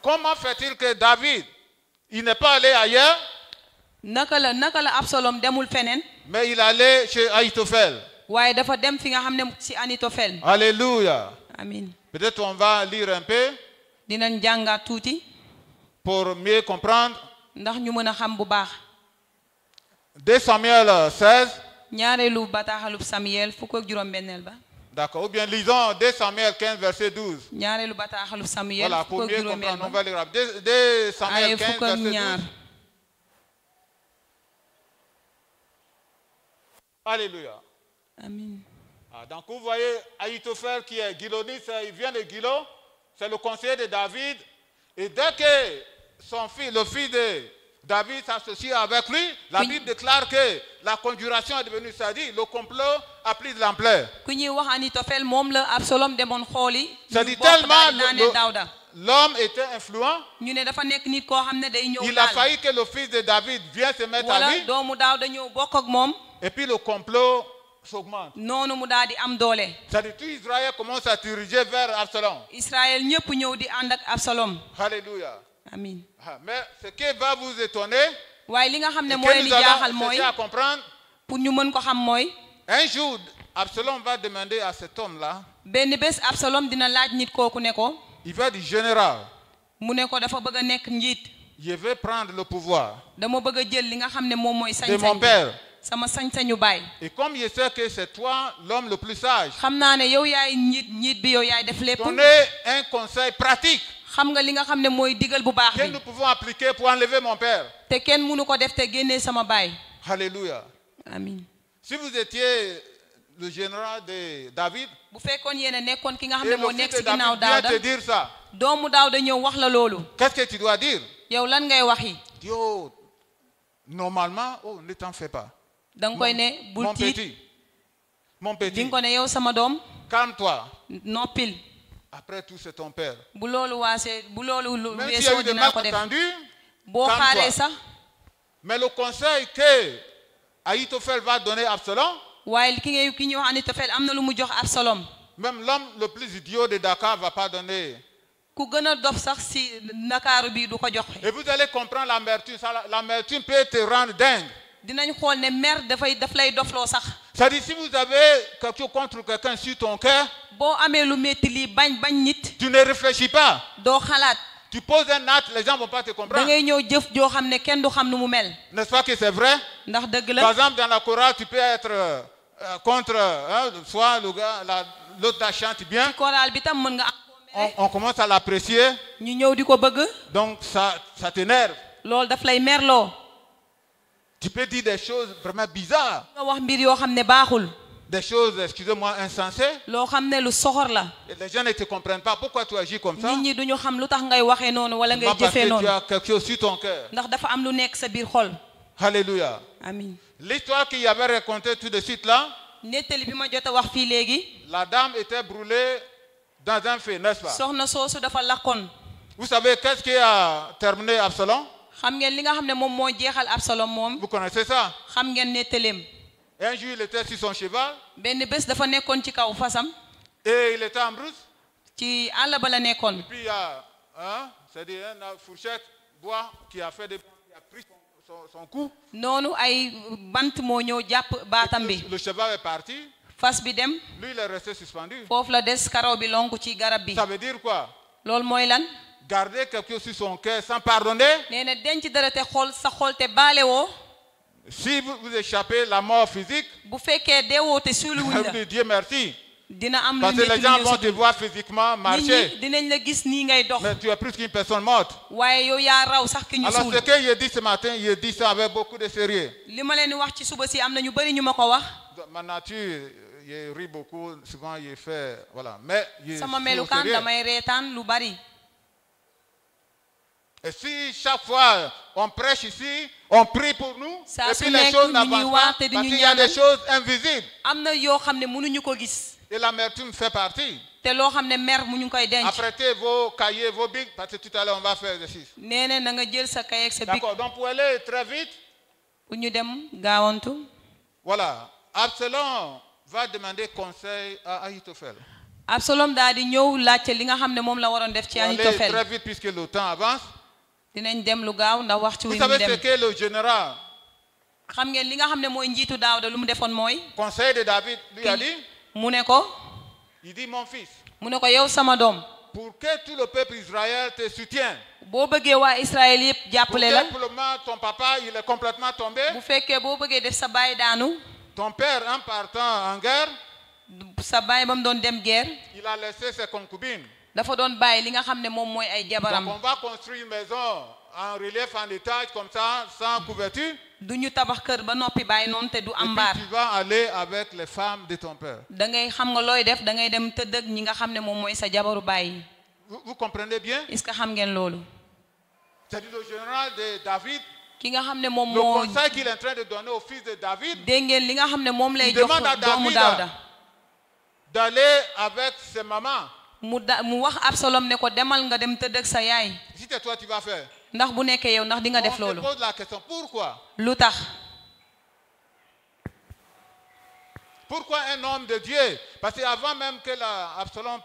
Comment fait-il que David, il n'est pas allé ailleurs, naka la Absalom demul feneen mais il allait chez Ahitophel. waaye dafa dem fi nga xam ne ci Anitofel Alléluia. amin Peut-être on va lire un peu dinañ jàngaat tuuti pour mieux comprendre. ndax ñu mën a xam bu baax 2 Samuel 16. ñaareelu bataaxalub Samuel fukk ak juróom-benneel ba D'accord. Ou bien lisons 2 Samuel 15, verset 12. ñaareelu bataaxalub Samuel Voilà, pour fukk ak mieux juróom-benneel comprendre, on ba va lire. 2 Samuel ay 15, fukk ak verset ñaar 12. Alléluia. amin Donc vous voyez Ahitophel qui est Gilonite, il vient de Gilo, c'est le conseiller de David. Et dès que son fils, le fils de David s'associe avec lui, la Oui. Bible déclare que la conjuration est devenue, c'est-à-dire le complot a pris de l'ampleur. ku ñuy wax Anitofel moom la Absalom demoon xooli Ça ñu dit bokk tellement daal di naanee Daawda l'homme était influent, ñu ne dafa nekk nit koo xam ne day ñëw il a laal failli que le fils de David vienne se mettre à wala lui, doomu Daawda ñëw bokk ak moom et puis le complot s'augmente. noonu mu daal di am doole C'est-à-dire tout Israël commence à diriger vers Absalom. Israël ñëpp ñëw di ànd ak Absalom Alléluia. amin Mais ce qui va vous étonner, waaye li nga xam ne et mooy que li nous jaaxal allons mooy chercher à comprendre, pour ñu mën ko xam mooy un jour, Absalom va demander à cet homme-là, benn bés Absalom dina laaj nit kooku ne ko il va dire général, mu ne ko dafa bëgg a nekk njiit je vais prendre le pouvoir dama bëgg a jël li nga xam ne moom mooy de mon sañ-sañ père. sama sañ-sañu baay Et comme je sais que c'est toi l'homme le plus sage, xam naa ne yow yaay njiit bi yow yaay def lépp donnez un conseil pratique xam nga li nga xam ne mooy digal bu baax que bi nous pouvons appliquer pour enlever mon père. te kenn mënu ko def te génnee sama baay Alléluia. amin Si vous étiez le général de David, bu fekkoon yéen nekkoon ki nga xam et ne le moo fils nekk de si ginnaaw David vient Daawda te dire ça, doomu Daawda ñëw wax la loolu qu'est-ce que tu dois dire? yow lan ngay waxi Dis, oh, normalement, oh, ne t'en fais pas. danga koy ne bul Mon tiit petit, mon di petit, nga ko ne yow sama doom calme-toi. noppil Après tout, c'est ton père. bu loolu waasee bu loolu Même s'il y a weesoo eu des dinaa ko def malentendus, boo calme-toi. xaaree sax Mais le conseil que Ahitophel va donner à Absalom, waaye ki ñuy wax Ahitofel am na lu mu jox Absalom même l'homme le plus idiot de Dakar ne va pas donner. ku gën a dof sax si Ndakaaru bi du ko joxe Et vous allez comprendre l'amertume. L'amertume peut te rendre dingue. dinañ xool ne mer daf lay dofloo sax C'est-à-dire, si vous avez quelque chose contre quelqu'un sur ton cœur, boo amee lu métti lii bañ nit tu ne réfléchis pas. doo xalaat Tu poses un acte, les gens ne vont pas te da comprendre. ngay ñëw jëf joo xam ne kenn du xam nu mu mel N'est-ce pas que c'est vrai? ndax dëgg Par la exemple, dans la chorale, tu peux être contre, soit le gars, l'autre la chante bien. chorale bi tam mën nga am On commence à l'apprécier. ñu ñëw di ko bëgg Donc, ça t'énerve. loolu daf lay merloo Tu peux dire des choses vraiment bizarres. nga wax mbir yoo xam ne baaxul Des choses, excusez-moi, insensées. loo xam ne lu soxor la Et les gens ne te comprennent pas. Pourquoi tu agis comme ça? nit ñi duñu xam lu tax ngay waxee noonu wala ngay Pas parce jëfee que tu noonu as quelque chose sur ton cœur. ndax dafa am lu nekk sa biir xol Alléluia. amin L'histoire qu'il y avait racontée tout de suite là, nettali bi ma jot a wax fii léegi la dame était brûlée dans un feu, n'est-ce pas? soxna soosu dafa lakkoon Vous savez qu'est-ce qui a terminé Absalom? xam ngeen li nga xam ne moom moo jeexal Absalom moom Vous connaissez ça? xam ngeen nettaleem Un jour, il était sur son cheval benn bés dafa nekkoon ci kaw fasam et il était en brousse. ci àll ba la nekkoon Puis il y a, c'est-à-dire une fourchette bois qui a fait qui a pris son cou. noonu ay bant moo ñëw jàpp baatam bi Le cheval est parti. fas bi dem Lui, il est resté suspendu. foofu la des karaw bi lonku ci garab bi Ça veut dire quoi? loolu mooy lan Garder quelque chose sur son cœur sans pardonner. nee na denc dara te xool sa xool te baale woo Si vous échappez la mort physique, bu fekkee deewoo te suuluwuñ la Dieu merci. dina am lu Parce que les métti gens lu vont ñëw te si voir physiquement nit marcher. ñi dinañ la gis nii ngay dox Mais tu es plus qu'une personne morte. waaye yow yaa raw sax ki ñu Alors suul ce que je dis ce matin, je dis ça avec beaucoup de sérieux. li ma leen di wax ci suba si am na ñu bëri ñu ma ko wax Ma nature, je ris beaucoup, souvent je fais, voilà. Mais je sama suis au melukaan sérieux. damay reetaan lu bari Et si chaque fois on prêche ici, on prie pour nous, Ça et se puis les met choses que n'avancent nous pas, y parce voir, qu'il y a des choses invisibles. am na yoo xam ne mënuñu ko gis Et l'amertume fait partie. te loo xam ne mer mu ñu koy denc Apprêtez vos cahiers, vos bics, parce que tout à l'heure on va faire l'exercice. nee na nga jël sa kay ak sa bic D'accord, donc pour aller très vite, bu ñu dem gaawantu voilà. Absalom va demander conseil à Ahitophel. Absalom daal di ñëw laajte li nga xam ne moom la waroon def ci Pour aller Ahitofel très vite puisque le temps avance. dinañ dem lu gaaw ndax waxtu Vous wi mu savez ce dem que le général, xam ngeen li nga xam ne mooy njiitu Daawda lu mu defoon mooy conseil de David, lui a dit, mu ne ko il dit, mon fils, yow sama doom pour que tout le peuple Israël te soutienne, boo bëggee waa Israël yëpp pour jàppale la que pour le moment ton papa il est complètement tombé, bu fekkee boo bëggee def sa baay daanu ton père en partant en guerre, sa baay ba mu doon dem guerre il a laissé ses concubines. dafa doon bàyyi li nga xam ne moom mooy ay Donc jabaram on va construire une maison en relief, en étage, comme ça, sans couverture. du ñu tabax kër ba noppi bàyyi noonu te du Et am puis mbaar tu vas aller avec les femmes de ton père. da ngay xam nga looy def da ngay dem tëdd ak ñi nga xam ne moom mooy sa jabaru baay yi Vous comprenez bien? est-ce que xam ngeen loolu C'est-à-dire le général de David, ki nga xam ne moom le moo conseil qu'il est en train de donner au fils de David, dégg ngeen li nga xam ne moom lay il jox demande à doomu David Daawda d'aller avec ses mamans. mu wax Absalom ne ko demal nga dem tëdd ak sa yaay Si c'est toi, tu vas faire. ndax bu nekkee yow ndax di nga def On se loolu pose la question, pourquoi? lu tax Pourquoi un homme de Dieu? Parce qu'avant même que Absalom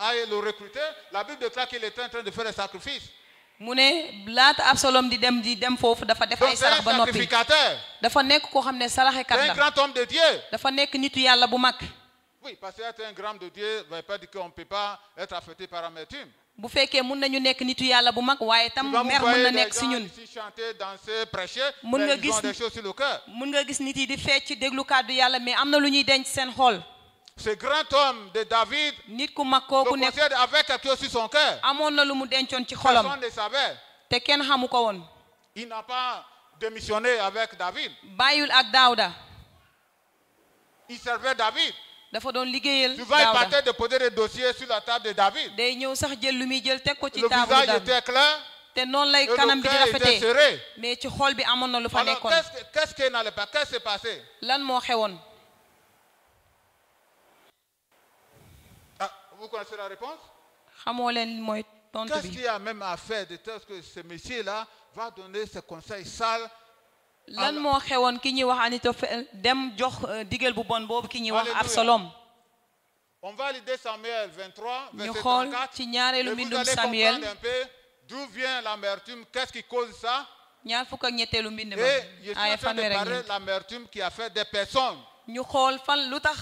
aille le recruter, la Bible déclare qu'il était en train de faire des sacrifices. mu ne laata Absalom di dem foofu dafa def Donc ay c'est un sarax ba noppi sacrificateur. dafa nekk koo xam ne saraxekat C'est un la grand homme de Dieu. dafa nekk nitu yàlla bu mag Oui, parce qu'être un grand de Dieu ne veut pas dire qu'on ne peut pas être affecté par amertume. bu fekkee mun nañu nekk nitu yàlla bu mag waaye tam Souvent, mer vous mën voyez na des nekk si gens ñun ici chanter, danser, prêcher, Mun mais nga ils ont gis- des choses sur le cœur. mun nga gis nit yi di fecc déglu kàddu yàlla mais am na lu ñuy denc seen xol Ce grand homme de David, nit ku mag le kooku nekk conseil avec quelque chose sur son cœur. amoon na lu mu dencoon ci xolam Personne ne savait. te kenn xamu ko woon Il n'a pas démissionné avec David. bàyyul ak Daawda Il servait David. dafa doon liggéeyal Souvent, il Daawda. partait de poser des dossiers sur la table de David. day ñëw sax jël lu muy jël teg ko ci Le table visage Daawda. était clair. te noonu lay Et le kanam bi di cœur était rafetee serré. mais ci xol bi amoon na lu fa Alors, nekkoon. qu'est-ce qui n'allait pas? Qu'est-ce qui s'est passé? lan moo xewoon. Ah, vous connaissez la réponse? xamoo leen mooy tontu Qu'est-ce bi. qu'il y a même à faire de telle que ce monsieur-là va donner ses conseils sales? lan moo xewoon ki ñuy wax Anitofel dem jox digal bu bon boobu ki ñuy wax Alléluia. Absalom. On va lire 2 Samuel 23, ñu verset xool 34. ci Et ñaareelu vous mbindum allez Samuel comprendre un peu d'où vient l'amertume, qu'est-ce qui cause ça. ñaar fukk ak ñetteelu mbind ma Et je suis ay en train de fanweer ak parler ñeent. de l'amertume qui a fait des personnes ñu xool fan lu tax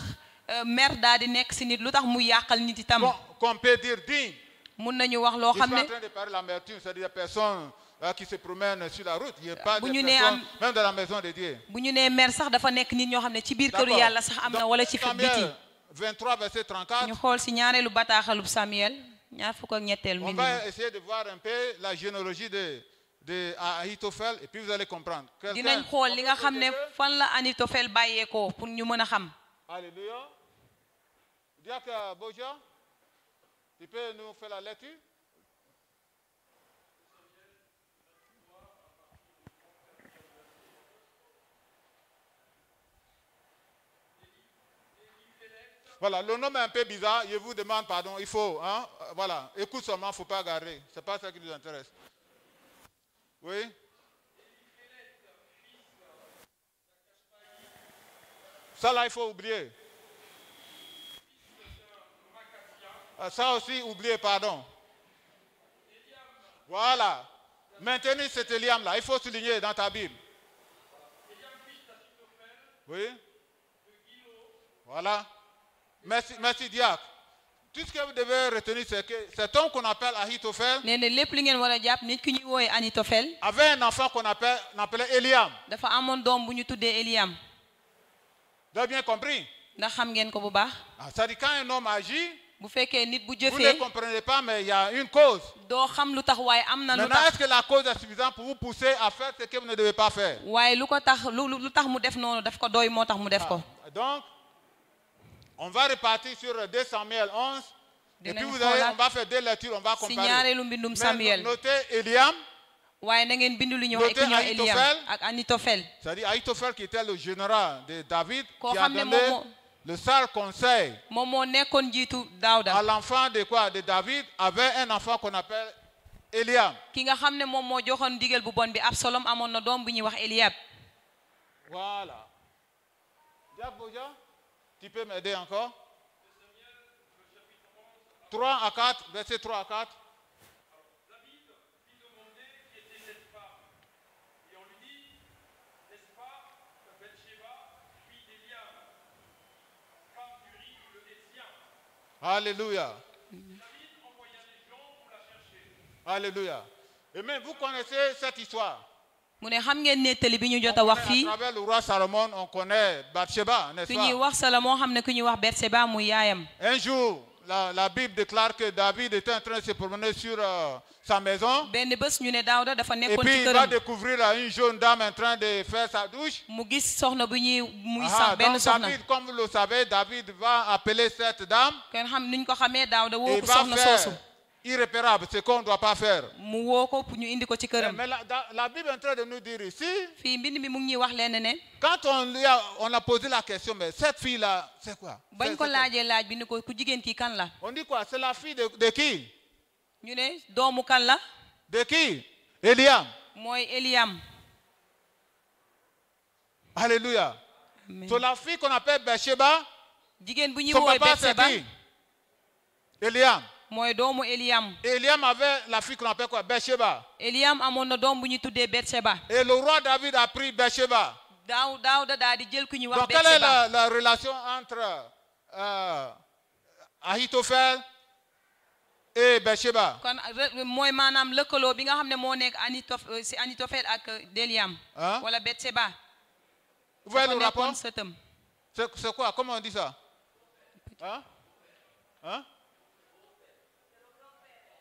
mer daal di nekk si nit lu tax mu yàqal nit itam. qu'on peut dire dignes. mun nañu wax loo Je xam suis en ne train de parler de l'amertume, c'est-à-dire des personnes qui se promènent sur la route. Il n'y a pas de bu ñu personnes, nee même de la maison de Dieu. bu ñu nee mer sax dafa nekk nit ñoo xam ne ci biir këru yàlla sax am na wala ci biti. Samuel 23, verset 34. ñu xool si ñaareelu bataaxalub Samuel ñaar fukk ak ñetteelu On mbind ma. va essayer de voir un peu la généalogie de Ahitophel et puis vous allez comprendre. dinañ xool li nga xam ne fan la Anitofel bàyyeekoo pour ñu mën a xam. Alléluia. Diacre Boja, tu peux nous faire la lecture? Voilà, le nom est un peu bizarre. Je vous demande pardon. Il faut, hein, voilà, écoute seulement, il ne faut pas garder. Ce n'est pas ça qui nous intéresse. Oui? Ça là, il faut oublier. Ça aussi, oublier, pardon. Voilà. Maintenez cet Eliam-là. Il faut souligner dans ta Bible. Oui? Voilà. Merci Diacre. Tout ce que vous devez retenir, c'est que cet homme qu'on appelle Ahitophel nee na lépp li ngeen war a jàpp nit ki ñuy wooye Anitofel avait un enfant qu'on appelait Eliam. dafa amoon doom bu ñu tuddee Eliam. Vous avez bien compris? ndax xam ngeen ko bu baax. C'est-à-dire quand un homme agit, bu fekkee nit bu vous ne jëfee comprenez pas, mais il y a une cause. doo xam lu tax waaye am na lu Maintenant, tax. est-ce que la cause est suffisante pour vous pousser à faire ce que vous ne devez pas faire? waaye lu ko tax lu tax mu def noonu daf ko doy moo tax mu def ko. Donc, on va repartir sur 2 Samuel 11. Et puis Dinañ vous allez, xoolaat on va faire 2 lectures, on va si comparer. ñaareelu mbindum Mais Samuel. notez Eliam, waaye na ngeen bindu lu ñuy wax Notez ki ñuy wax Eliam Ahitophel. ak Anitofel. c'est-à-dire Ahitophel qui était le général de David, Koo qui a xam ne donné moom le sale conseil moom moo nekkoon jiitu Daawda. à l'enfant de quoi? De David, avait un enfant qu'on appelle Eliam. ki nga xam ne moom moo joxoon digal bu bon bi Absalom amoon na doom bu ñuy wax Eliab. Voilà. Diacre Boja, tu peux m'aider encore? 3 à 4, verset 3 à 4. David fit demander qui était cette femme. Et on lui dit, n'est-ce pas, Bathsheba, fille d'Eliam, femme d'Uri le Héthien. Alléluia. David envoya des gens pour la chercher. Alléluia. Et même vous connaissez cette histoire. mu ne xam ngeen nettali bi ñu jot a wax À fii travers le roi Salomon, on connaît Bathsheba, n'est-ce ku ñuy pas? wax Salomon xam ne ku ñuy wax Berseba muy yaayam. Un jour, la Bible déclare que David était en train de se promener sur sa maison. benn bés ñu ne Daawda dafa Et nekkoon puis ci il va këram découvrir une jeune dame en train de faire sa douche. mu gis soxna bu ñuy muy Ah, sax benn donc soxna. David, comme vous le savez, David va appeler cette dame kenn xam niñ ko xamee Daawda et woo il ko va soxna soosu. faire irréparable ce qu'on ne doit pas faire. mu woo ko pour ñu indi ko ci këram. Mais la Bible est en train de nous dire ici, fii mbind mi mu ngi ñuy wax leen ne quand on a posé la question, mais cette fille-là, c'est quoi? bañ C'est ko quoi? laajee laaj bi ni ko ku jigéen kii kan la. On dit quoi? C'est la fille de qui? ñu ne doomu kan la. De qui? Eliam. mooy Eliam. Alléluia. Amen. So la fille qu'on appelle Bathsheba, jigéen bu ñuy son woowee papa c'est Berseba qui? Eliam. mooy doomu Eliam. Et Eliam avait la fille qu'on appelle quoi? Bathsheba. Eliam amoon na doom bu ñu tuddee Berseba. Et le roi David a pris Bathsheba. Daawda daal di jël ku ñuy wax Donc quelle est Berseba. la relation entre Ahitophel et Bathsheba? kon mooy maanaam lëkkaloo bi nga xam ne moo nekk si Anitofel ak Eliam. Hein? wala Berseba. Vous voyez dafa le rapport? nekkoon sëtam. C'est quoi? Comment on dit ça? Hein? Hein?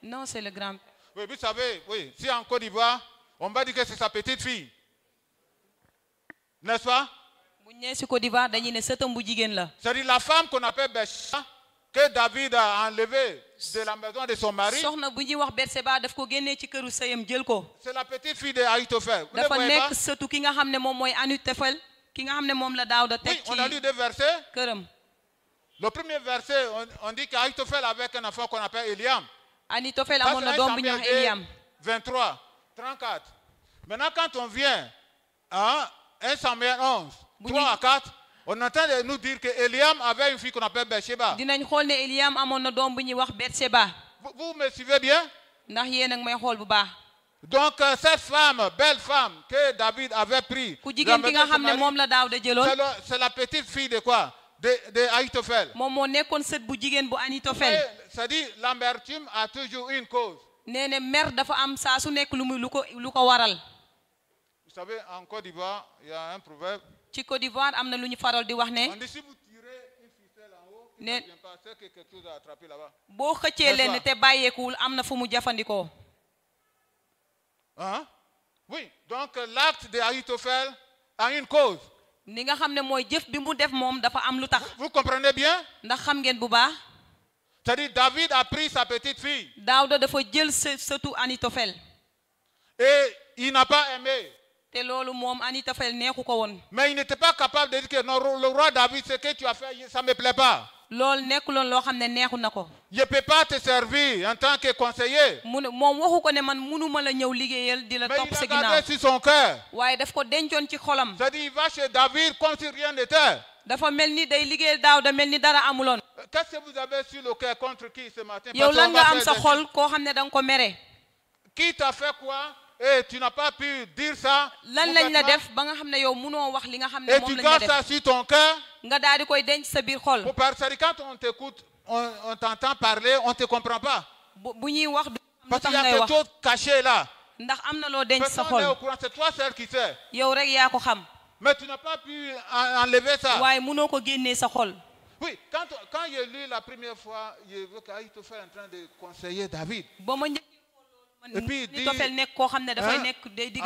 non c'est le grand. Oui, vous savez, oui, si en Côte d'Ivoire, on va dire que c'est sa petite fille. N'est-ce pas? C'est-à-dire la femme qu'on appelle Bathsheba, que David a enlevée de la maison de son mari. C'est la petite fille de Ahitophel. Vous ne voyez pas? Oui, on a lu deux versets. Le premier verset, on dit qu'Ahitophel avait un enfant qu'on appelle Eliam. 23, 34. Maintenant, quand on vient à 1 Samuel 11, 3 à 4, on entend nous dire que Eliam avait une fille qu'on appelle Bathsheba. Vous me suivez bien? Donc, cette femme, belle femme que David avait pris, c'est la petite fille de quoi? De Ahitophel. C'est-à-dire, l'amertume a toujours une cause. Vous savez, en Côte d'Ivoire, il y a un proverbe. On dit si vous tirez une ficelle en haut, il ne vient pas, c'est que quelque chose a attrapé là-bas. Hein? Oui, donc l'acte de Ahitophel a une cause. Vous comprenez bien? C'est-à-dire David a pris sa petite fille. Et il n'a pas aimé. Mais il n'était pas capable de dire que non, le roi David, ce que tu as fait, ça ne me plaît pas. Je ne peux pas te servir en tant que conseiller. Mais il a gardé sur son cœur. C'est-à-dire il va chez David comme si rien n'était. Qu'est-ce que vous avez sur le cœur contre qui ce matin? Qui t'a fait quoi? Et tu n'as pas pu dire ça. Et tu gardes ça sur ton cœur. C'est-à-dire quand on t'écoute, on t'entend parler, on ne te comprend pas. Parce qu'il y a quelque chose caché là. Personne n'est au courant, c'est toi seul qui sais. Mais tu n'as pas pu enlever ça. Oui, quand j'ai lu la première fois, je veux qu'Ahitophel est en train de conseiller David. Et puis il dit à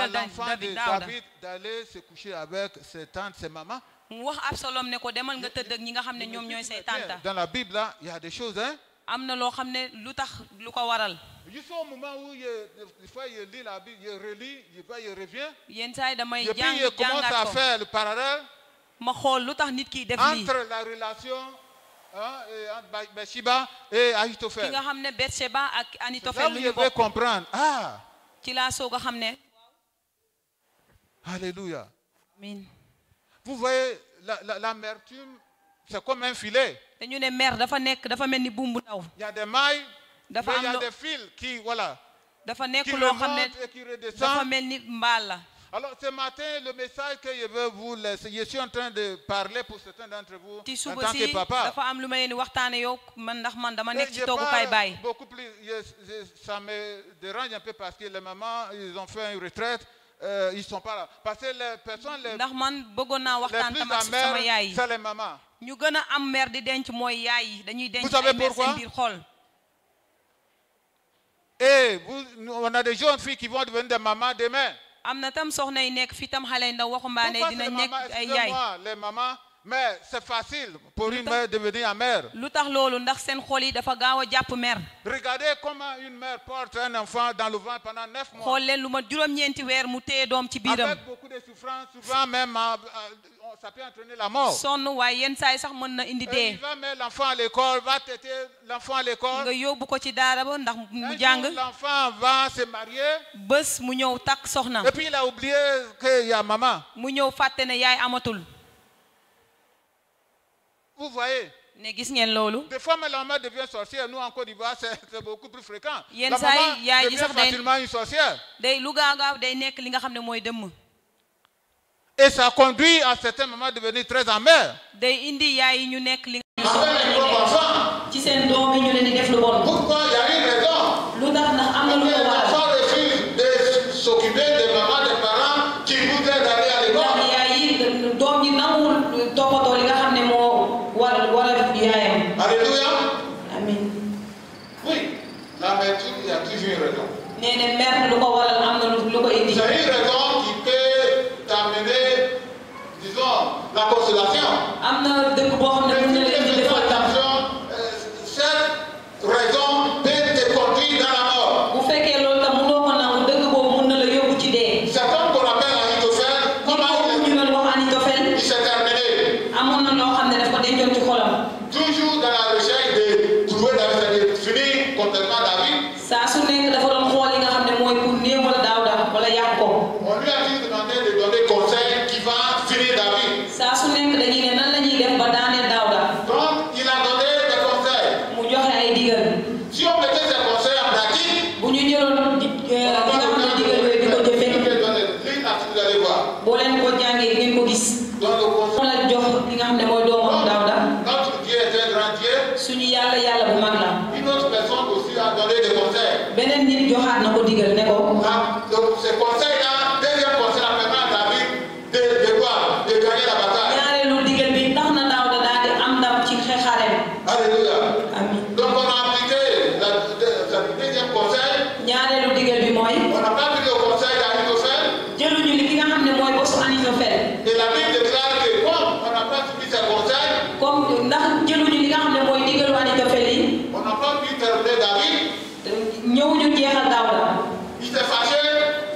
l'enfant de David d'aller se coucher avec ses tantes, ses mamans. Dans la Bible, là, il y a des choses, hein? Juste au moment où des fois il lit la Bible, il relit, il revient. Et puis il commence à faire le parallèle entre la relation entre Bathsheba et Ahitophel. Là où je veux comprendre. Ah! Alléluia. Vous voyez, l'amertume, c'est comme un filet. Il y a des mailles, mais il y a des fils qui, voilà, qui remontent et qui redescendent. Alors ce matin, le message que je veux vous laisser, je suis en train de parler pour certains d'entre vous en tant que papa. Beaucoup plus, ça me dérange un peu parce que les mamans, ils ont fait une retraite, ils ne sont pas là. Parce que les personnes les plus amères, c'est les mamans. Vous savez pourquoi? Et on a des jeunes filles qui vont devenir des mamans demain. Pourquoi les mamans, mais c'est facile pour une mère de devenir mère. Regardez comment une mère porte un enfant dans le ventre pendant 9 mois. Avec beaucoup de souffrance, souvent même ça peut entraîner la mort. Et il va mettre l'enfant à l'école, va têter l'enfant à l'école. L'enfant va se marier. Et puis il a oublié qu'il y a maman. Vous voyez? Des fois, la maman devient sorcière. Nous, en Côte d'Ivoire, c'est beaucoup plus fréquent. La maman devient facilement une sorcière. Et ça conduit à certains moments à devenir très amers. Pourquoi il y a une raison? Les enfants refusent de s'occuper des mamans, des parents qui voudraient aller à l'école. Alléluia. Amen. Oui, l'amertume, il y a toujours une raison. C'est une raison qui peut t'amener, disons, la consolation. am na dëkk boo xam ne mën na leen di defal tam. Cette raison peut te conduire dans la mort. bu fekkee loolu tam mënoo ko nangu dëkk boobu mën na la yóbbu ci dee. C'est comme qu'on appelle Ahitophel. Comment ñu doon wax Ahitophel. il s'est terminé. amoon na loo xam ne daf ko dencoon ci xolam. Toujours dans la recherche de trouver David, de finir complètement David. saa su nekk dafa doon xool li nga xam ne mooy pour néewal Daawda wala yàq ko. On lui a dit demandé de donner conseil qui va finir David. saa su nekk dañuy ne nan la ñuy def ba daaneel Daawda. Donc il a donné des conseils. mu joxe ay digal. Si on mettait ces conseils en pratique, bu ñu jëloon li nga xam ne digal yooyu di ko jëfee. vous allez voir. boo leen ko jàngee di ngeen ko gis. Donc le conseil. la jox li nga xam ne mooy doomu Daawda. Notre Dieu est un grand Dieu. suñu yàlla bu mag la. Une autre personne aussi a donné des conseils. beneen nit joxaat na ko digal ne ko. Donc ces conseils-là, deuxième conseil a permis à David de gagner la bataille. ñaareelu digal bi tax na Daawda daal di am ndam ci xeexareem. Alléluia. Amiin. Donc on a appliqué le deuxième conseil. ñaareelu digal bi mooy. On n'a pas appliqué le conseil d'Ahitophel. jëluñu li ki nga xam ne mooy bosu Ahitophel. Et la Bible déclare que comme on n'a pas suivi ces conseils, comme ndax jëluñu li nga xam ne mooy digalu Ahitophel yi. on n'a pas pu terminer David. ñëwuñu jeexal Daawda. Il s'est fâché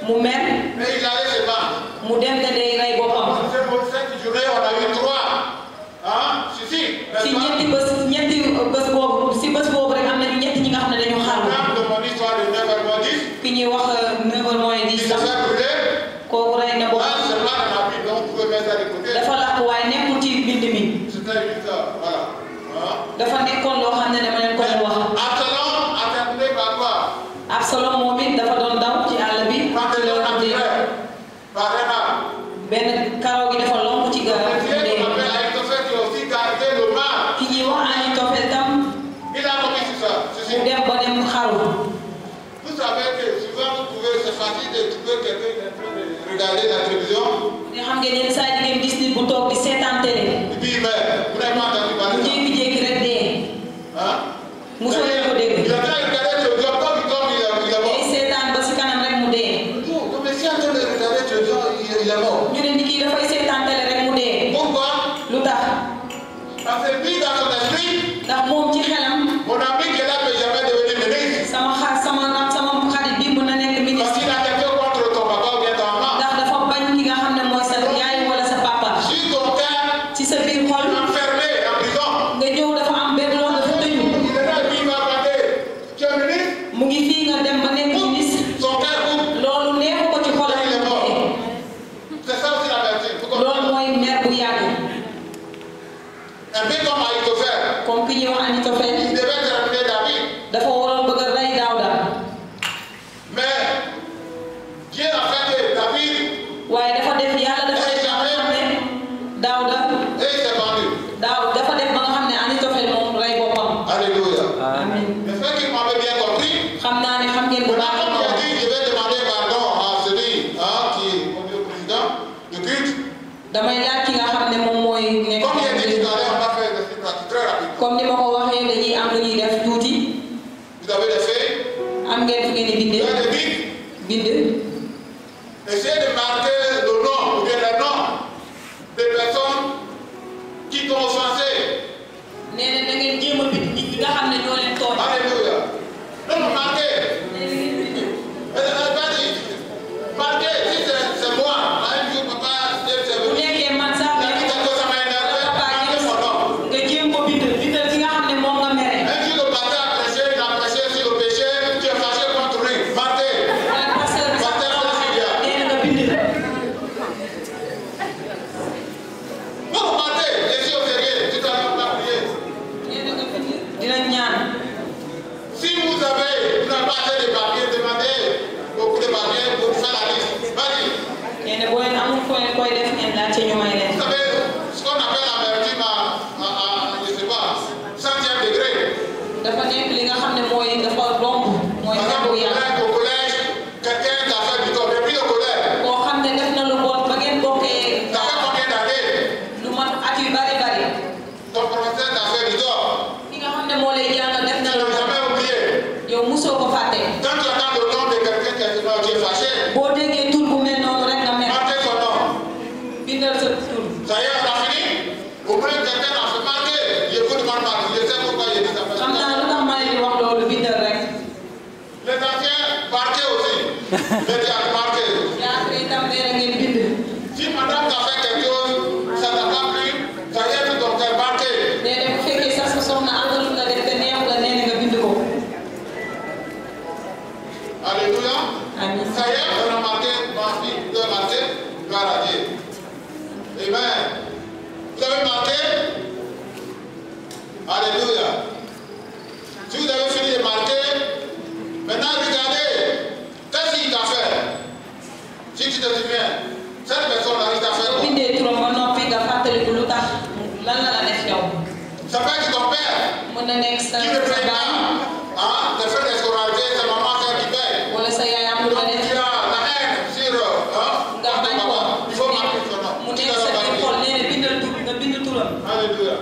mu mer. et il allait se battre. mu dem te day rey boppam. Cette journée, on a eu 3. Hein? Si. si ñetti bés boobu si bés boobu rek am nañu ñetti ñi nga xam ne dañu xaru. De mon histoire de 9h10. ki ñuy wax 9h10 Il sax. s'est brûlé. kooku rey na boppam. C'est pas dans la Bible, donc vous pouvez mettre ça de côté. dafa lakk waaye nekkul ci bind mi. C'était juste ça, voilà. Hein? dafa nekkoon loo xam ne dama leen ko doon wax. Absalom a terminé par quoi? Absalom moom it dafa doon daw ci àll bi. Quand il est entré par Réma. benn karaw gi dafa lonk ci garab Le Dieu qu'on appelle Ahitophel qui a aussi gardé le mal. ki ñuy wax Ahitophel tam. Il a commis sur ça. mu dem ba dem xaru. Vous savez que souvent vous pouvez, c'est facile de trouver quelqu'un qui est en train de regarder la télévision. nga xam ngeen yenn saa yi di ngeen gis nit bu toog di seetaan télé. Et puis, mais vous n'avez pas entendu mu parler de ça. jékki-jékki rek dee. Hein? mosoo leen ko dégg. Il est en train de regarder télévision, comme il tombe, il est day mort. seetaan ba si kanam rek mu dee. Non, mais si en train de regarder télévision, il est mort. ñu ne ni kii dafay seetaan télé rek mu dee. Pourquoi? lu tax. Parce que lui, dans son esprit, ndax moom ci xelam. mon ami qui est là peut jamais devenir ministre. sama xarit bi mën na nekk Parce ministre. qu'il a quelque chose contre ton papa ou bien ta maman. ndax dafa bañ ki nga xam ne mooy sa yaay wala sa papa. Si ton père ci sa biir xol. est enfermé en prison, nga ñëw dafa am benn loolu dafa tëju. il est là, lui, il va parler. Tu es ministre? mu ngi fii nga dem ba nekk ministre. Son père coupe. loolu neexu ko ci xolam. Il est mort. C'est ça aussi la vérité. loolu mooy mer bu yàgg. Un peu comme Ahitophel. comme ki ñuy wax Ahitophel. Il devait terminer David. dafa waroon bëgg a rey Daawda. Mais Dieu a fait que David waaye dafa def yàlla dafa def ba nga xam ne Daawda. et il s'est vendu. dafa def ba nga xam ne Ahitophel moom rey boppam. Alléluia. amiin. J'espère qu'il m'avait bien compris. xam naa ne xam ngeen bu baax a Comme il a baax. dit, je vais demander pardon à celui qui est le président du culte. damay laaj ki nga xam ne moom mooy nekk. Comme il a dit tout à l'heure, on va faire des explications très rapidement. comme ni ma ko waxee dañuy am lu ñuy def tuuti. Vous avez des faits, am ngeen fu ngeen di vous bindee. avez des bics. bind. Essayez de marquer le nom ou bien les noms des personnes qui t'ont offensé. nee na da ngeen jéem a bind nit ñi nga xam ne ñoo leen tooñ. Alléluia. Non, marquez. nee na ngeen bind. tu as marqué. Si madame t'a fait quelque chose, ça t'a pas plu, ça y est, ton cœur marqué. Alléluia. Ça y est, on a marqué, ma fille, vous avez marqué, gloire à Dieu. Amen. Vous avez marqué? Alléluia. Si vous avez fini de marquer, maintenant regardez, qu'est-ce qu'il t'a fait? Si tu te souviens, cette personne-là, il t'a fait quoi? Ça peut être ton père qui ne paye pas. Tes frères de scolarité, ta maman qui paye. Donc tu as la haine sur ton papa. Il faut marquer son nom. Alléluia.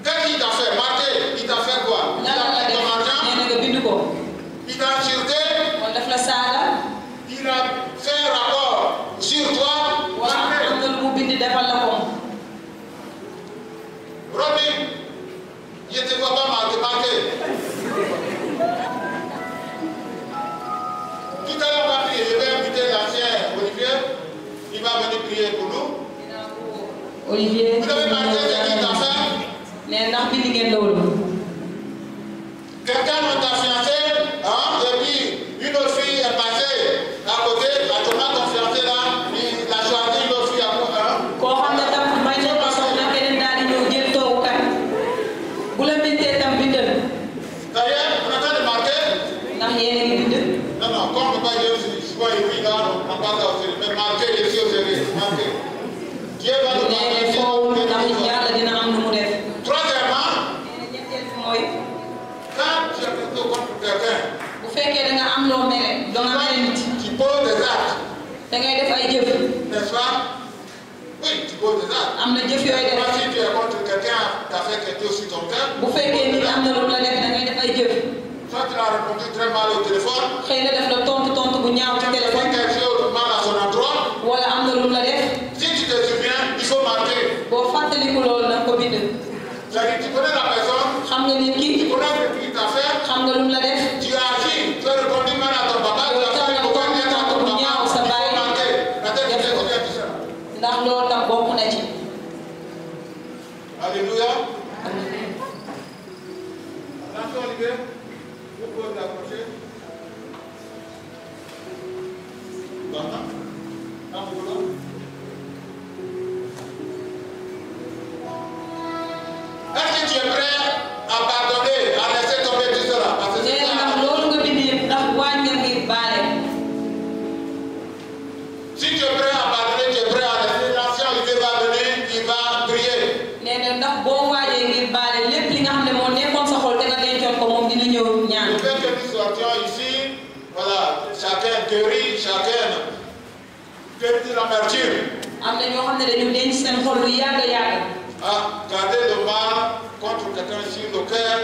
Qu'est-ce qu'il t'a fait? Marquer. Il t'a fait quoi? Il t'a fait ton argent. Il t'a insulté. Il a fait un rapport sur toi. Robin, je ne te vois pas marquer. Tout à l'heure, on va prier. Je vais inviter l'ancien Olivier. Il va venir prier pour nous. Olivier. Vous avez marqué ce qu'il t'a fait? Quelqu'un dans ta fiancée, et puis une autre fille est passée à côté, la tomate ton fiancé là, il a choisi une autre fille à côté. Ça y est, on attend de marquer? Non, comme on ne peut pas dire, je suis pas émis là, on n'a pas ça au sérieux. Mais marquer, je suis au sérieux. Marquer. Dieu va nous marquer. Troisièmement, quand tu as plutôt contre quelqu'un, tu poses des actes. N'est-ce pas? Oui, tu poses des actes. Si tu es contre quelqu'un qui a fait quelque chose sur ton cœur, soit tu l'as répondu très mal au téléphone, tu as fait quelque chose mal à son endroit. Si tu te souviens, il faut marquer. C'est-à-dire, tu connais la personne, tu connais ce qu'il t'a fait, tu as agi, tu as répondu mal à ton papa, tu as fait une bonne lettre à ton papa, il faut marquer. La tête, tu te souviens de ça. Alléluia. Attention, Olivier, vous pouvez vous approcher. Est-ce que tu es prêt à pardonner, à laisser tomber tout cela? Parce que c'est ça. Si tu es prêt à pardonner, tu es prêt à laisser, l'ancien Olivier va venir, il va prier. Le fait que nous sortions ici, voilà, chacun guérit, chacun guérit l'amertume. Garder le mal contre quelqu'un sur le cœur,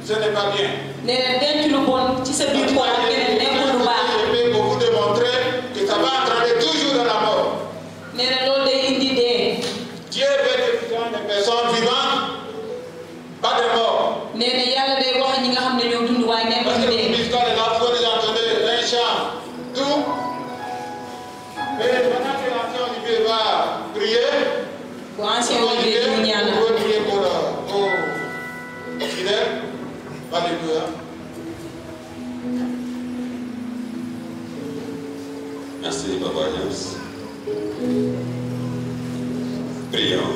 ce n'est pas bien. Je vais beaucoup démontrer que ça va entraîner toujours dans la mort. Dieu veut des personnes vivantes, pas des morts. Parce que le musicale est là, il faut les entendre un chant, tout. Mais maintenant que l'ancien Olivier va prier, vous pouvez prier pour nos fidèles. Alléluia. Merci, Papa James. Prions.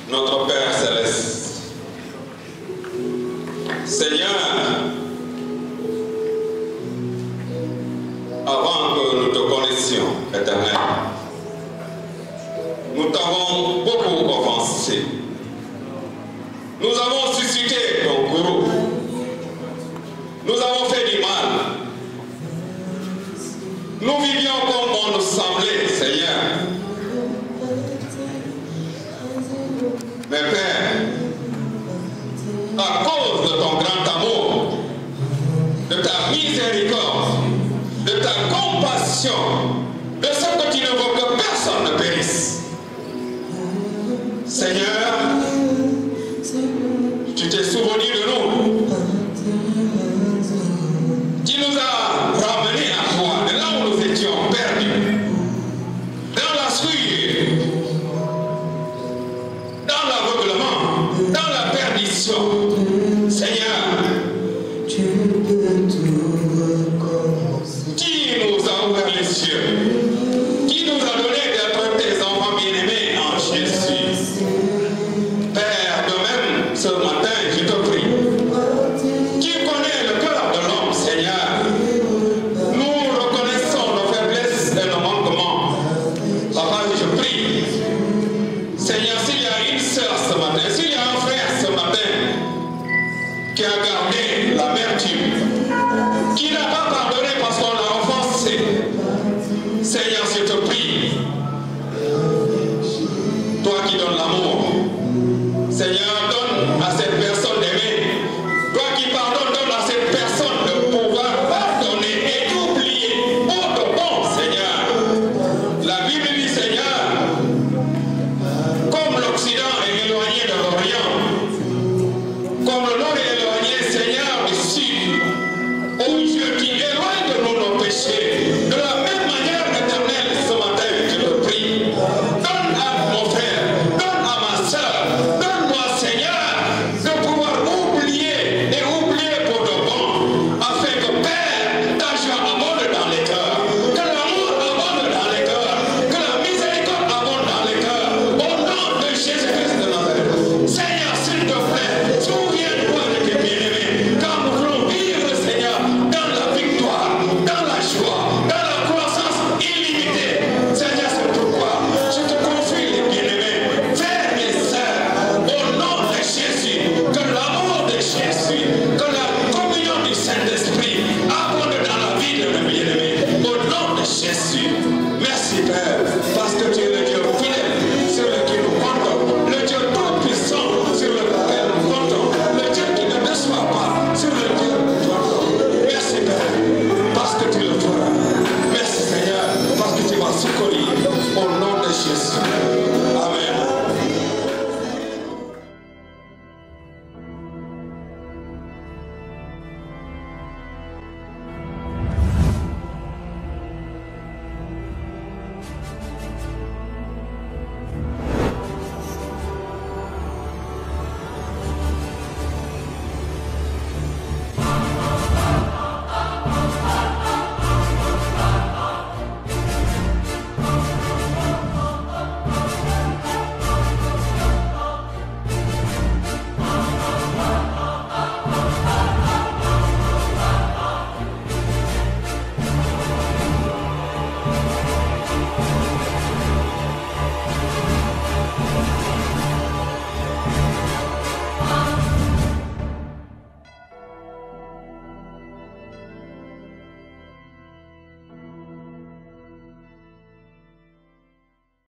Notre Père Céleste, Seigneur, avant que nous te connaissions, Éternel, nous t'avons beaucoup offensé. Nous avons suscité ton gourou. Nous avons fait du mal. Nous vivions comme on nous semblait, Seigneur. Mais Père, à cause de ton grand amour, de ta miséricorde, de ta compassion,